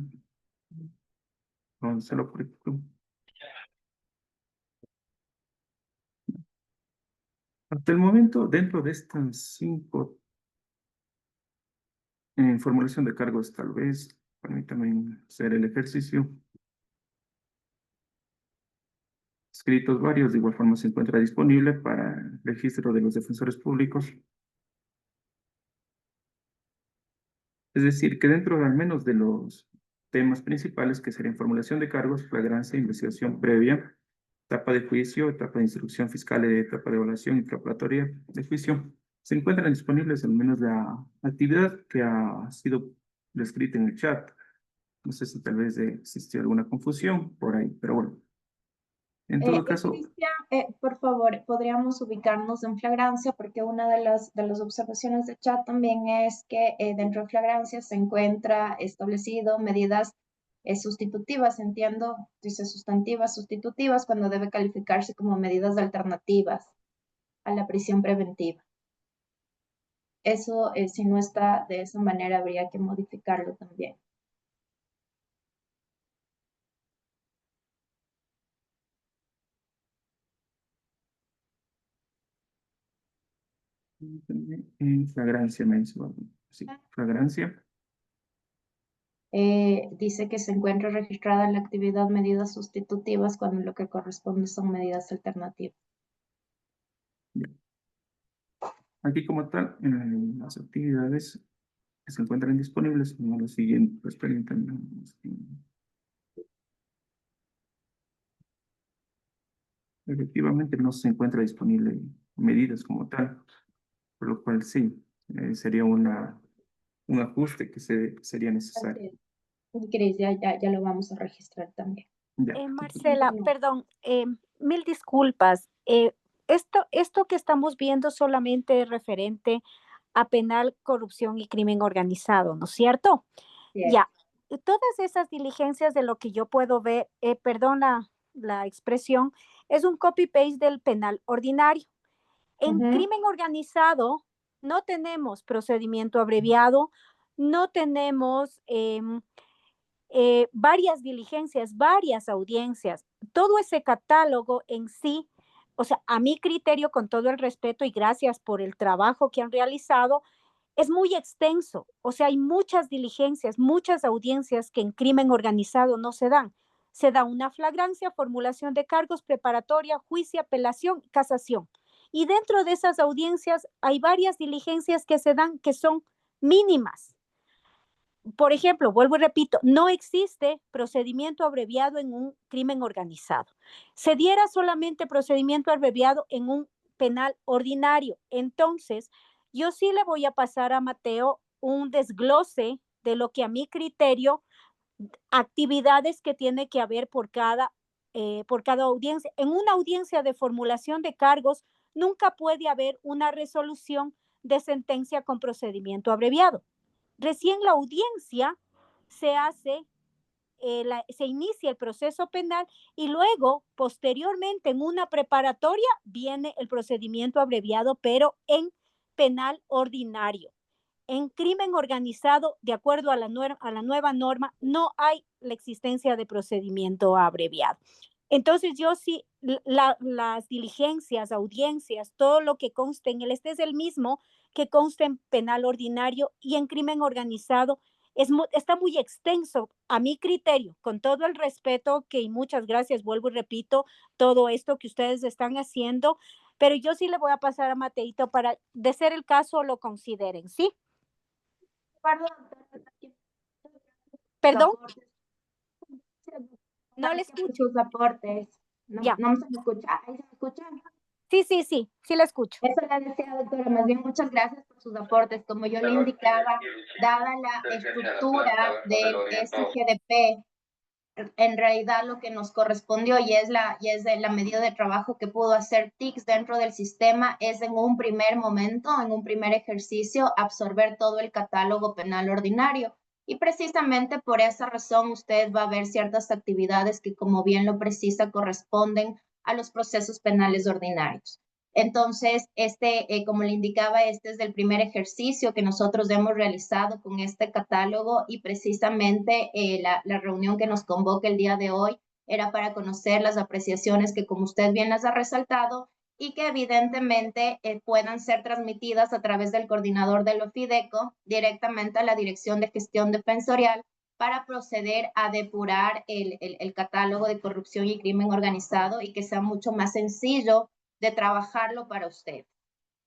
Vamos a hacerlo por ejemplo. Hasta el momento, dentro de estas 5 formulación de cargos, tal vez, permítanme hacer el ejercicio. Escritos varios, de igual forma se encuentra disponible para el registro de los defensores públicos. Es decir, que dentro al menos de los temas principales, que serían formulación de cargos, flagrancia, investigación previa, etapa de juicio, etapa de instrucción fiscal, etapa de evaluación y preparatoria de juicio, se encuentran disponibles al menos la actividad que ha sido descrita en el chat. No sé si tal vez existió alguna confusión por ahí, pero bueno. En todo caso, Cristian, por favor, podríamos ubicarnos en flagrancia, porque una de las observaciones de chat también es que dentro de flagrancia se encuentra establecido medidas sustitutivas, entiendo, dice sustantivas, sustitutivas, cuando debe calificarse como medidas alternativas. a la prisión preventiva. Eso, si no está de esa manera, habría que modificarlo también. En flagrancia mensual. Sí, flagrancia. Dice que se encuentra registrada en la actividad medidas sustitutivas cuando lo que corresponde son medidas alternativas. Ya. Aquí como tal, en las actividades que se encuentran disponibles son las siguientes. Pues, permítanme. Efectivamente no se encuentra disponible medidas como tal, por lo cual sí, sería un ajuste que sería necesario. Así es. Cris, ya lo vamos a registrar también. Ya. Marcela, Continúa. perdón, mil disculpas. Esto que estamos viendo solamente es referente a penal, corrupción y crimen organizado, ¿no es cierto? Bien. Ya, todas esas diligencias de lo que yo puedo ver, perdón la expresión, es un copy-paste del penal ordinario. En Ujú. crimen organizado no tenemos procedimiento abreviado, no tenemos varias diligencias, varias audiencias, todo ese catálogo en sí, o sea, a mi criterio, con todo el respeto y gracias por el trabajo que han realizado, es muy extenso. O sea, hay muchas diligencias, muchas audiencias que en crimen organizado no se dan. Se da una flagrancia, formulación de cargos, preparatoria, juicio, apelación, casación. Y dentro de esas audiencias hay varias diligencias que se dan que son mínimas. Por ejemplo, vuelvo y repito, no existe procedimiento abreviado en un crimen organizado. Se diera solamente procedimiento abreviado en un penal ordinario. Entonces, yo sí le voy a pasar a Mateo un desglose de lo que a mi criterio, actividades que tiene que haber por cada audiencia. En una audiencia de formulación de cargos, nunca puede haber una resolución de sentencia con procedimiento abreviado. Recién la audiencia se hace, se inicia el proceso penal y luego, posteriormente, en una preparatoria, viene el procedimiento abreviado, pero en penal ordinario. En crimen organizado, de acuerdo a la nueva norma, no hay la existencia de procedimiento abreviado. Entonces, yo sí, las diligencias, audiencias, todo lo que conste en este es el mismo que consta en penal ordinario y en crimen organizado. Está muy extenso a mi criterio, con todo el respeto que, y muchas gracias, vuelvo y repito, todo esto que ustedes están haciendo, pero yo sí le voy a pasar a Mateito para, de ser el caso, lo consideren, ¿sí? Perdón, no le escucho. Sus aportes. No, Ya, no se me escucha. Ahí se me escucha. sí la escucho. Eso le decía, doctora. Más bien, muchas gracias por sus aportes. Como yo le indicaba, dada la estructura del SGDP, en realidad lo que nos correspondió y es de la medida de trabajo que pudo hacer TICS dentro del sistema es en un primer momento, en un primer ejercicio, absorber todo el catálogo penal ordinario. Y precisamente por esa razón usted va a ver ciertas actividades que, como bien lo precisa, corresponden a los procesos penales ordinarios. Entonces, como le indicaba, este es el primer ejercicio que nosotros hemos realizado con este catálogo y precisamente la reunión que nos convoca el día de hoy era para conocer las apreciaciones que, como usted bien las ha resaltado, y que evidentemente puedan ser transmitidas a través del coordinador del OFIDECO directamente a la Dirección de Gestión Defensorial para proceder a depurar el catálogo de corrupción y crimen organizado y que sea mucho más sencillo de trabajarlo para usted.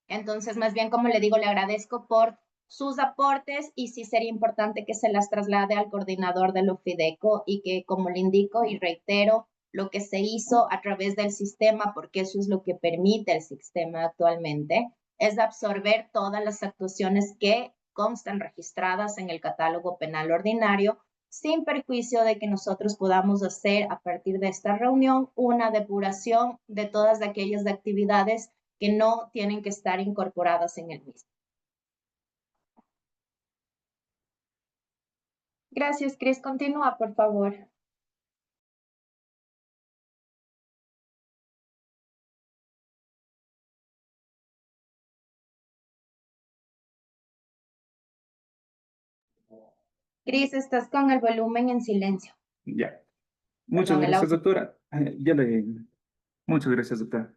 Entonces, más bien, como le digo, le agradezco por sus aportes y sí sería importante que se las traslade al coordinador del OFIDECO y que, como le indico y reitero, lo que se hizo a través del sistema, porque eso es lo que permite el sistema actualmente, es absorber todas las actuaciones que constan registradas en el catálogo penal ordinario, sin perjuicio de que nosotros podamos hacer a partir de esta reunión una depuración de todas aquellas actividades que no tienen que estar incorporadas en el mismo. Gracias, Cris. Continúa, por favor. Cris, estás con el volumen en silencio. Ya. Muchas Perdón, el gracias, audio. doctora. Muchas gracias, doctora.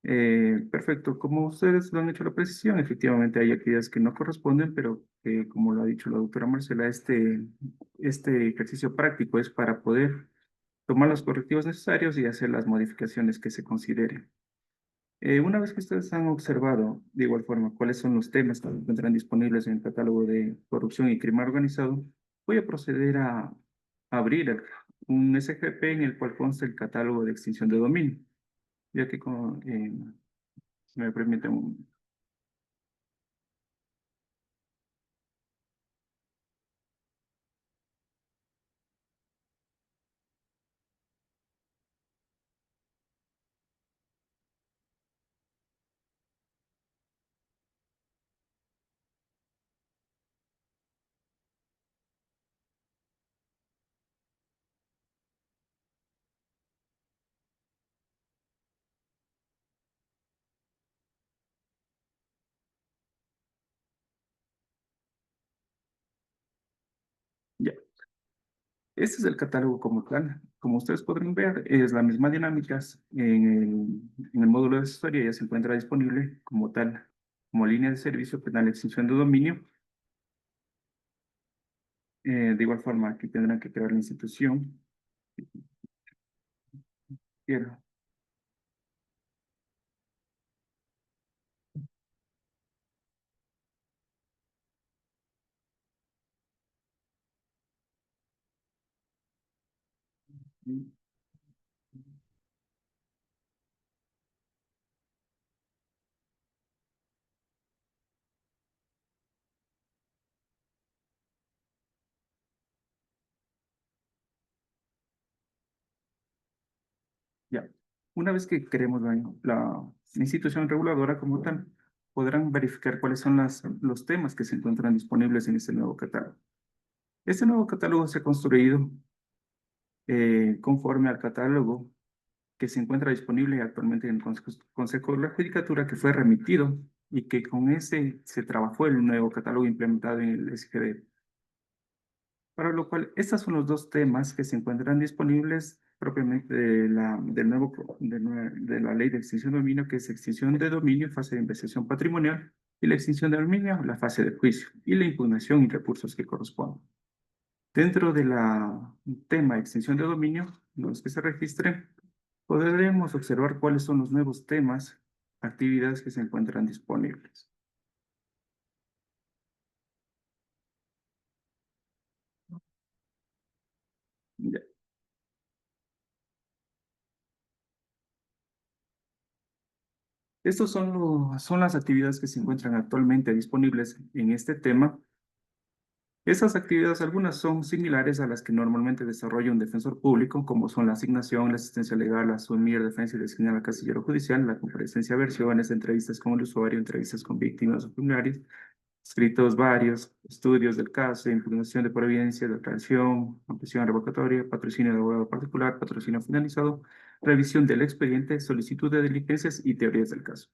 Perfecto. Como ustedes lo han hecho la precisión, efectivamente hay actividades que no corresponden, pero como lo ha dicho la doctora Marcela, este ejercicio práctico es para poder tomar los correctivos necesarios y hacer las modificaciones que se consideren. Una vez que ustedes han observado, de igual forma, cuáles son los temas que se encuentran disponibles en el catálogo de corrupción y crimen organizado, voy a proceder a abrir un SGP en el cual consta el catálogo de extinción de dominio, ya que si me permiten ya. Este es el catálogo como tal. Como ustedes podrán ver, es la misma dinámica. En el módulo de historia ya se encuentra disponible como tal, como línea de servicio penal de extinción de dominio. De igual forma, aquí tendrán que crear la institución. Quiero. Ya. Una vez que creemos la institución reguladora como tal, podrán verificar cuáles son los temas que se encuentran disponibles en este nuevo catálogo. Este nuevo catálogo se ha construido conforme al catálogo que se encuentra disponible actualmente en el Consejo de la Judicatura, que fue remitido y que con ese se trabajó el nuevo catálogo implementado en el SGD. Para lo cual, estos son los dos temas que se encuentran disponibles propiamente de la ley de extinción de dominio, que es extinción de dominio, fase de investigación patrimonial, y la extinción de dominio, la fase de juicio, y la impugnación y recursos que corresponden. Dentro de la tema de extinción de dominio, los que se registren, podremos observar cuáles son los nuevos temas, actividades que se encuentran disponibles. Ya. Estos son las actividades que se encuentran actualmente disponibles en este tema. Estas actividades, algunas son similares a las que normalmente desarrolla un defensor público, como son la asignación, la asistencia legal, asumir defensa y designar al casillero judicial, la comparecencia de versiones, entrevistas con el usuario, entrevistas con víctimas o familiares, escritos varios, estudios del caso, impugnación de providencia, declaración, ampliación revocatoria, patrocinio de abogado particular, patrocinio finalizado, revisión del expediente, solicitud de diligencias y teorías del caso.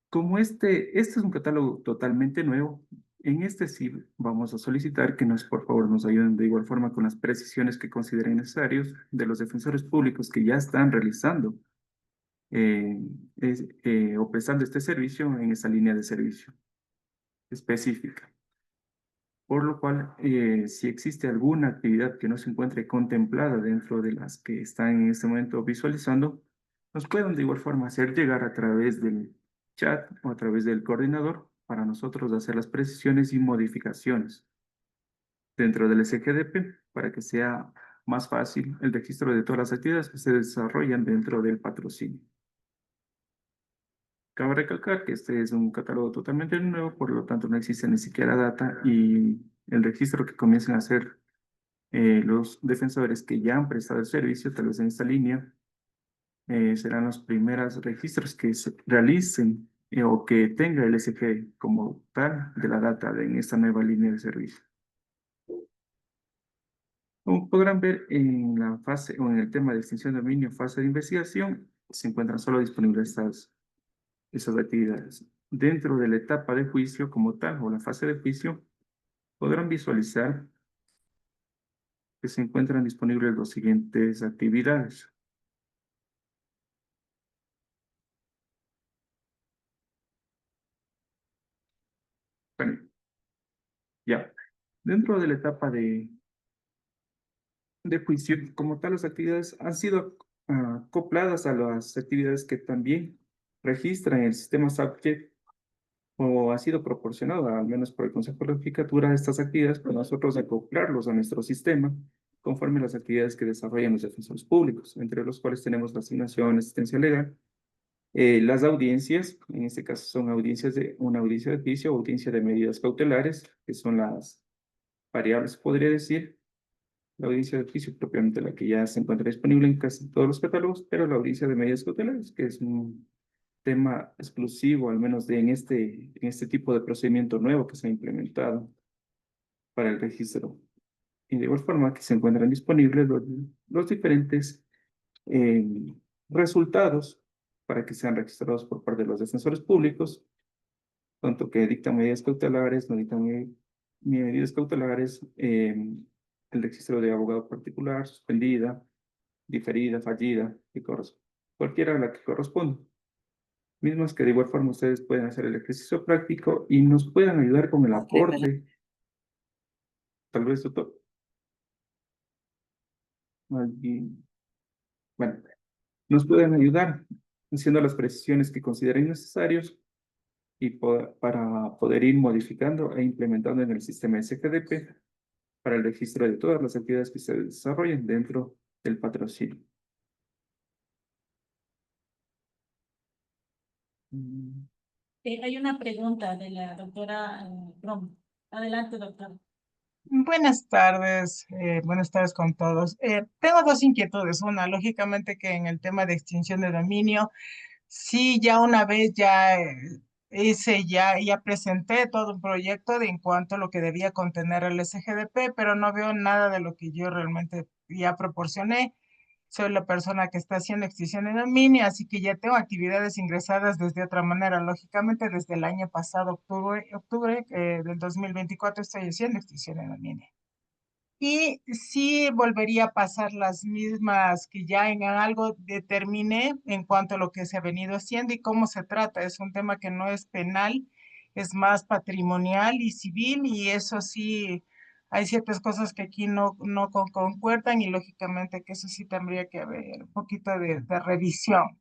Como este es un catálogo totalmente nuevo, en este sí vamos a solicitar que por favor nos ayuden de igual forma con las precisiones que consideren necesarios de los defensores públicos que ya están realizando o prestando este servicio en esa línea de servicio específica. Por lo cual, si existe alguna actividad que no se encuentre contemplada dentro de las que están en este momento visualizando, nos pueden de igual forma hacer llegar a través del chat o a través del coordinador para nosotros hacer las precisiones y modificaciones dentro del SGDP para que sea más fácil el registro de todas las actividades que se desarrollan dentro del patrocinio. Cabe recalcar que este es un catálogo totalmente nuevo, por lo tanto no existe ni siquiera data y el registro que comiencen a hacer los defensores que ya han prestado el servicio, tal vez en esta línea, serán los primeros registros que se realicen o que tenga el SG como tal de la data en esta nueva línea de servicio. Como podrán ver en la fase o en el tema de extinción de dominio, fase de investigación, se encuentran solo disponibles esas actividades. Dentro de la etapa de juicio como tal, o la fase de juicio, podrán visualizar que se encuentran disponibles las siguientes actividades. Bueno, ya. Dentro de la etapa de juicio, como tal, las actividades han sido acopladas a las actividades que también registran el sistema Subject o ha sido proporcionado, al menos por el Consejo de la Judicatura, estas actividades para nosotros acoplarlos a nuestro sistema conforme a las actividades que desarrollan los defensores públicos, entre los cuales tenemos la asignación, asistencia legal, las audiencias, en este caso son una audiencia de juicio o audiencia de medidas cautelares, que son las variables, podría decir. La audiencia de juicio, propiamente la que ya se encuentra disponible en casi todos los catálogos, pero la audiencia de medidas cautelares, que es un tema exclusivo, al menos en este tipo de procedimiento nuevo que se ha implementado para el registro. Y de igual forma que se encuentran disponibles los diferentes eh, resultados para que sean registrados por parte de los defensores públicos, tanto que dictan medidas cautelares, no dictan medidas cautelares, el registro de abogado particular, suspendida, diferida, fallida, cualquiera a la que corresponda. Mismas que de igual forma ustedes pueden hacer el ejercicio práctico y nos puedan ayudar con el aporte. Tal vez, doctor. Alguien. Bueno, nos pueden ayudar haciendo las precisiones que consideren necesarios y para poder ir modificando e implementando en el sistema SGDP para el registro de todas las actividades que se desarrollen dentro del patrocinio. Hay una pregunta de la doctora Rom. Adelante, doctora. Buenas tardes con todos. Tengo dos inquietudes. Una, lógicamente que en el tema de extinción de dominio, sí, ya una vez ya presenté todo un proyecto en cuanto a lo que debía contener el SGDP, pero no veo nada de lo que yo realmente ya proporcioné. Soy la persona que está haciendo extinción de dominio, así que ya tengo actividades ingresadas desde otra manera. Lógicamente, desde el año pasado, octubre del 2024, estoy haciendo extinción de dominio. Y sí volvería a pasar las mismas que ya en algo determiné en cuanto a lo que se ha venido haciendo y cómo se trata. Es un tema que no es penal, es más patrimonial y civil, y eso sí, hay ciertas cosas que aquí no concuerdan, y lógicamente que eso sí tendría que haber un poquito de revisión.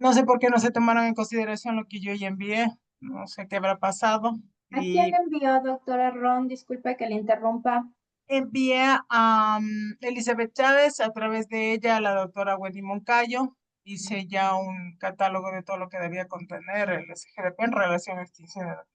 No sé por qué no se tomaron en consideración lo que yo ya envié, no sé qué habrá pasado. ¿A quién le envió, doctora Ron? Disculpe que le interrumpa. Envié a Elizabeth Chávez, a través de ella a la doctora Wendy Moncayo. Hice ya un catálogo de todo lo que debía contener el SGDP en relación a extinción de dominio.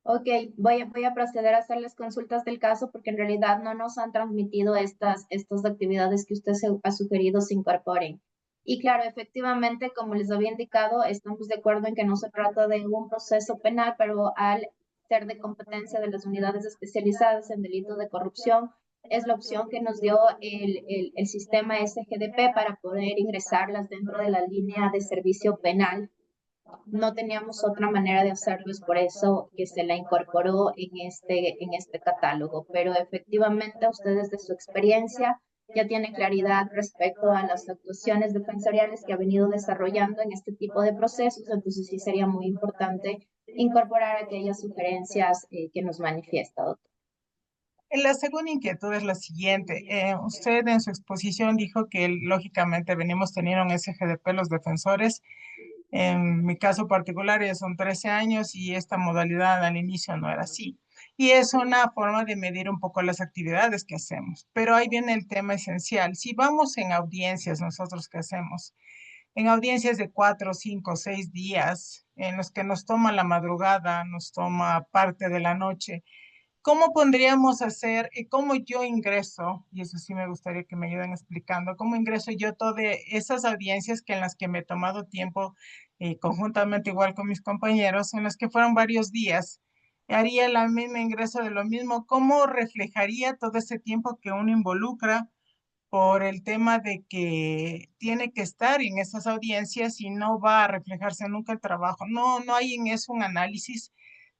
Ok, voy a proceder a hacer las consultas del caso porque en realidad no nos han transmitido estas actividades que usted ha sugerido se incorporen. Y claro, efectivamente, como les había indicado, estamos de acuerdo en que no se trata de un proceso penal, pero al ser de competencia de las unidades especializadas en delitos de corrupción, es la opción que nos dio el sistema SGDP para poder ingresarlas dentro de la línea de servicio penal. No teníamos otra manera de hacerlo, es por eso que se la incorporó en este catálogo. Pero efectivamente, ustedes de su experiencia ya tienen claridad respecto a las actuaciones defensoriales que ha venido desarrollando en este tipo de procesos, entonces sí sería muy importante incorporar aquellas sugerencias que nos manifiesta, doctor. La segunda inquietud es la siguiente. Usted en su exposición dijo que lógicamente venimos teniendo un SGDP los defensores. En mi caso particular ya son 13 años y esta modalidad al inicio no era así. Y es una forma de medir un poco las actividades que hacemos. Pero ahí viene el tema esencial. Si vamos en audiencias, nosotros qué hacemos, en audiencias de 4, 5, 6 días, en los que nos toma la madrugada, nos toma parte de la noche, ¿cómo podríamos hacer y cómo yo ingreso? Y eso sí me gustaría que me ayuden explicando, ¿cómo ingreso yo todas esas audiencias en las que me he tomado tiempo, conjuntamente igual con mis compañeros, en las que fueron varios días? Haría el mismo ingreso de lo mismo. ¿Cómo reflejaría todo ese tiempo que uno involucra por el tema de que tiene que estar en esas audiencias y no va a reflejarse nunca el trabajo? No hay en eso un análisis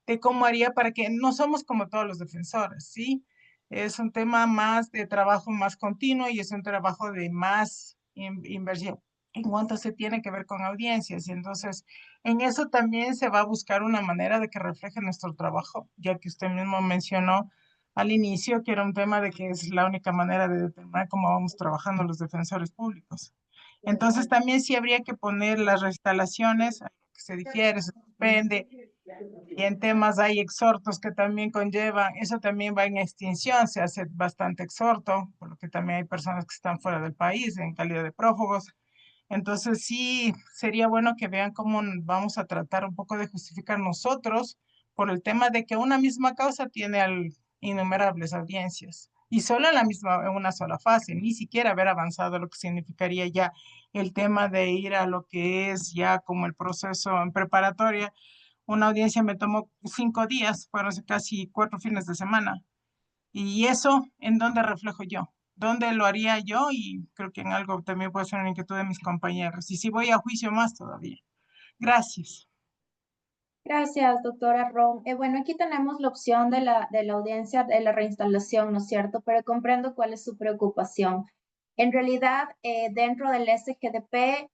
de cómo haría para que no somos como todos los defensores, ¿sí? Es un tema más de trabajo más continuo y es un trabajo de más inversión en cuanto se tiene que ver con audiencias. Y entonces, en eso también se va a buscar una manera de que refleje nuestro trabajo, ya que usted mismo mencionó al inicio que era un tema de que es la única manera de determinar cómo vamos trabajando los defensores públicos. Entonces, también sí habría que poner las reinstalaciones, a lo que se difiere, se suspende, y en temas hay exhortos que también conllevan, eso también va en extinción, se hace bastante exhorto, por lo que también hay personas que están fuera del país en calidad de prófugos. Entonces sí, sería bueno que vean cómo vamos a tratar un poco de justificar nosotros por el tema de que una misma causa tiene innumerables audiencias y solo en una sola fase, ni siquiera haber avanzado lo que significaría ya el tema de ir a lo que es ya como el proceso en preparatoria. Una audiencia me tomó 5 días, fueron casi 4 fines de semana. Y eso, ¿en dónde reflejo yo? ¿Dónde lo haría yo? Y creo que en algo también puede ser una inquietud de mis compañeros. Y si voy a juicio más todavía. Gracias. Gracias, doctora Ron. Bueno, aquí tenemos la opción de la audiencia de la reinstalación, ¿no es cierto? Pero comprendo cuál es su preocupación. En realidad, dentro del SGDP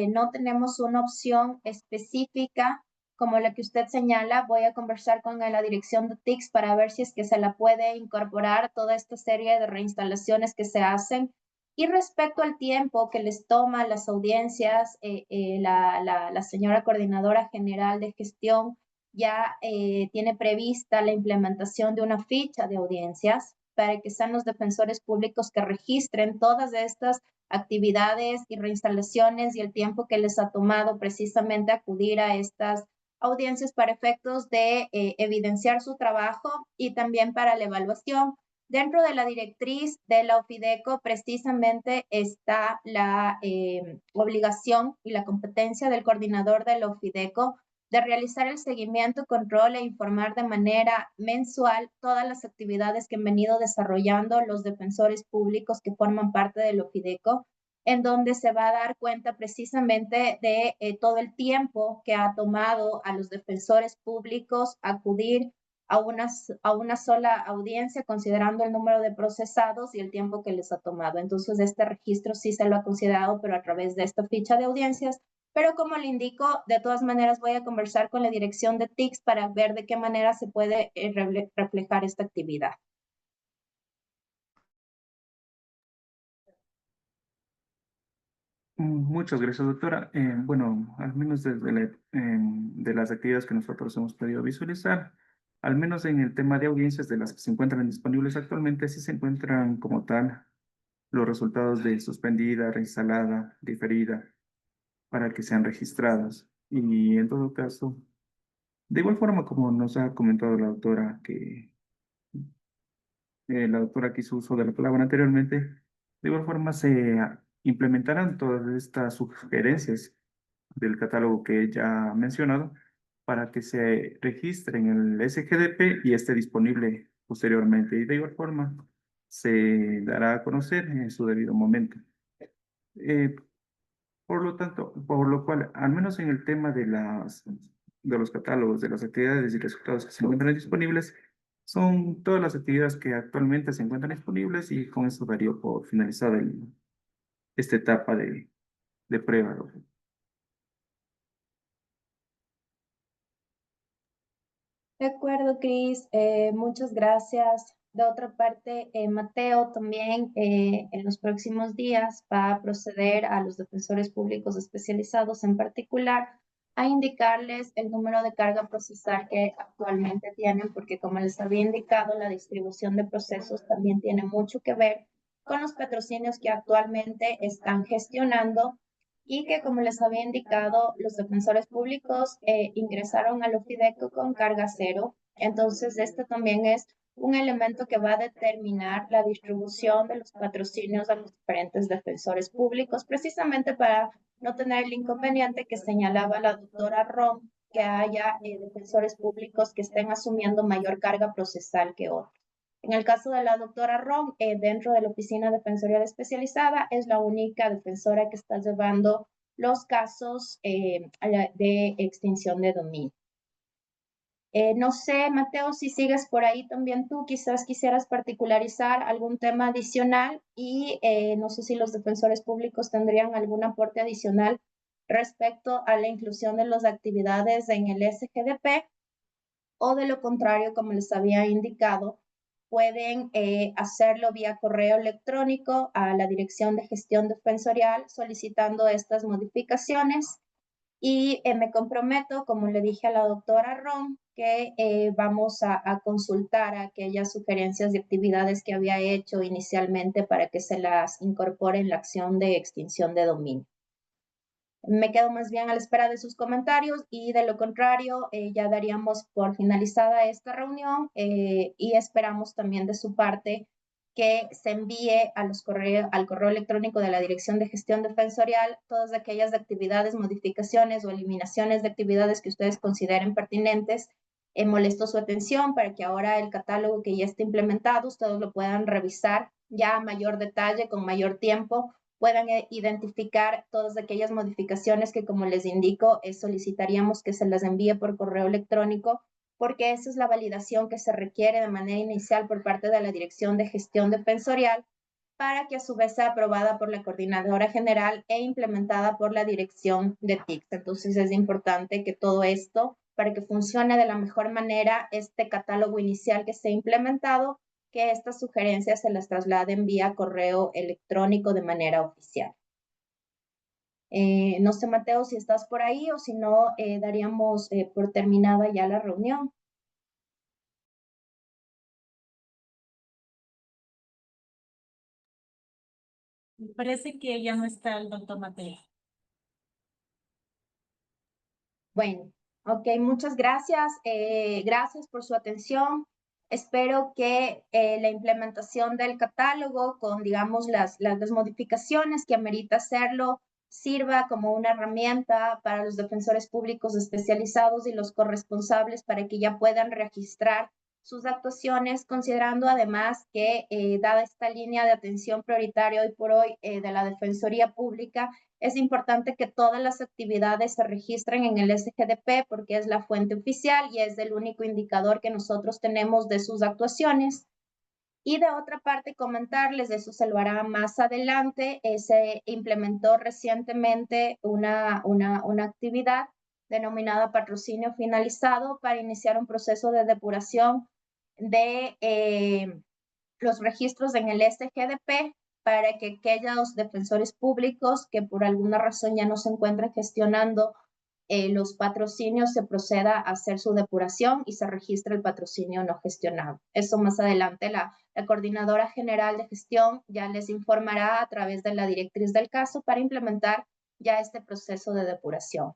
no tenemos una opción específica como la que usted señala. Voy a conversar con la dirección de TICS para ver si es que se la puede incorporar toda esta serie de reinstalaciones que se hacen. Y respecto al tiempo que les toma las audiencias, la señora coordinadora general de gestión ya tiene prevista la implementación de una ficha de audiencias para que sean los defensores públicos que registren todas estas actividades y reinstalaciones y el tiempo que les ha tomado precisamente acudir a estas audiencias para efectos de evidenciar su trabajo y también para la evaluación. Dentro de la directriz de la OFIDECO precisamente está la obligación y la competencia del coordinador de la OFIDECO de realizar el seguimiento, control e informar de manera mensual todas las actividades que han venido desarrollando los defensores públicos que forman parte del OFIDECO, en donde se va a dar cuenta precisamente de todo el tiempo que ha tomado a los defensores públicos acudir a una sola audiencia, considerando el número de procesados y el tiempo que les ha tomado. Entonces, este registro sí se lo ha considerado, pero a través de esta ficha de audiencias. Pero como le indico, de todas maneras voy a conversar con la dirección de TICS para ver de qué manera se puede reflejar esta actividad. Muchas gracias, doctora. Bueno, al menos de las actividades que nosotros hemos podido visualizar, al menos en el tema de audiencias de las que se encuentran disponibles actualmente, sí se encuentran como tal los resultados de suspendida, reinstalada, diferida, para que sean registradas. Y en todo caso, de igual forma como nos ha comentado la doctora, que la doctora que hizo uso de la palabra anteriormente, de igual forma se implementarán todas estas sugerencias del catálogo que ya ha mencionado para que se registre en el SGDP y esté disponible posteriormente. Y de igual forma se dará a conocer en su debido momento. Eh, por lo tanto, por lo cual, al menos en el tema de los catálogos, de las actividades y resultados que se encuentran disponibles, son todas las actividades que actualmente se encuentran disponibles y con eso daría por finalizada esta etapa de prueba. De acuerdo, Cris, muchas gracias. De otra parte, Mateo también en los próximos días va a proceder a los defensores públicos especializados en particular a indicarles el número de carga procesal que actualmente tienen, porque como les había indicado, la distribución de procesos también tiene mucho que ver con los patrocinios que actualmente están gestionando y que, como les había indicado, los defensores públicos ingresaron al OFIDECO con carga cero. Entonces, este también es un elemento que va a determinar la distribución de los patrocinios a los diferentes defensores públicos, precisamente para no tener el inconveniente que señalaba la doctora Ron, que haya defensores públicos que estén asumiendo mayor carga procesal que otros. En el caso de la doctora Ron, dentro de la Oficina Defensorial Especializada, es la única defensora que está llevando los casos de extinción de dominio. No sé, Mateo, si sigues por ahí también tú, quizás quisieras particularizar algún tema adicional y no sé si los defensores públicos tendrían algún aporte adicional respecto a la inclusión de las actividades en el SGDP o de lo contrario, como les había indicado, pueden hacerlo vía correo electrónico a la Dirección de Gestión Defensorial solicitando estas modificaciones. Y me comprometo, como le dije a la doctora Ron, que vamos a consultar aquellas sugerencias de actividades que había hecho inicialmente para que se las incorpore en la acción de extinción de dominio. Me quedo más bien a la espera de sus comentarios y de lo contrario ya daríamos por finalizada esta reunión y esperamos también de su parte que se envíe al correo electrónico de la Dirección de Gestión Defensorial todas aquellas actividades, modificaciones o eliminaciones de actividades que ustedes consideren pertinentes. Molesto su atención para que ahora el catálogo que ya está implementado ustedes lo puedan revisar ya a mayor detalle, con mayor tiempo, puedan identificar todas aquellas modificaciones que, como les indico, solicitaríamos que se las envíe por correo electrónico, porque esa es la validación que se requiere de manera inicial por parte de la Dirección de Gestión Defensorial para que a su vez sea aprobada por la Coordinadora General e implementada por la Dirección de TICS. Entonces es importante que todo esto, para que funcione de la mejor manera, este catálogo inicial que se ha implementado, que estas sugerencias se las trasladen vía correo electrónico de manera oficial. No sé, Mateo, si estás por ahí o si no, daríamos por terminada ya la reunión. Me parece que ya no está el doctor Mateo. Bueno, ok, muchas gracias. Gracias por su atención. Espero que la implementación del catálogo con, digamos, las modificaciones que amerita hacerlo sirva como una herramienta para los defensores públicos especializados y los corresponsables para que ya puedan registrar sus actuaciones, considerando además que, dada esta línea de atención prioritaria hoy por hoy de la Defensoría Pública, es importante que todas las actividades se registren en el SGDP porque es la fuente oficial y es el único indicador que nosotros tenemos de sus actuaciones. Y de otra parte, comentarles, eso se lo hará más adelante, se implementó recientemente una actividad denominada patrocinio finalizado para iniciar un proceso de depuración de los registros en el SGDP para que aquellos defensores públicos que por alguna razón ya no se encuentren gestionando los patrocinios se proceda a hacer su depuración y se registre el patrocinio no gestionado. Eso más adelante la Coordinadora General de Gestión ya les informará a través de la directriz del caso para implementar ya este proceso de depuración.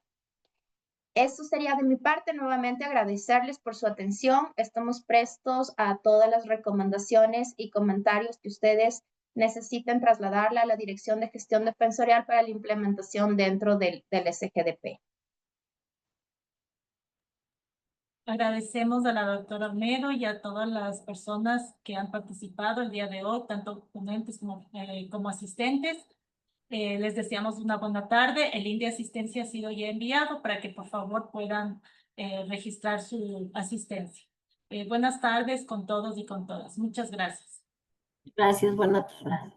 Eso sería de mi parte. Nuevamente agradecerles por su atención. Estamos prestos a todas las recomendaciones y comentarios que ustedes necesiten trasladarla a la Dirección de Gestión Defensorial para la implementación dentro del SGDP. Agradecemos a la doctora Olmedo y a todas las personas que han participado el día de hoy, tanto ponentes como asistentes. Les deseamos una buena tarde. El link de asistencia ha sido ya enviado para que por favor puedan registrar su asistencia. Buenas tardes con todos y con todas. Muchas gracias. Gracias, buenas tardes.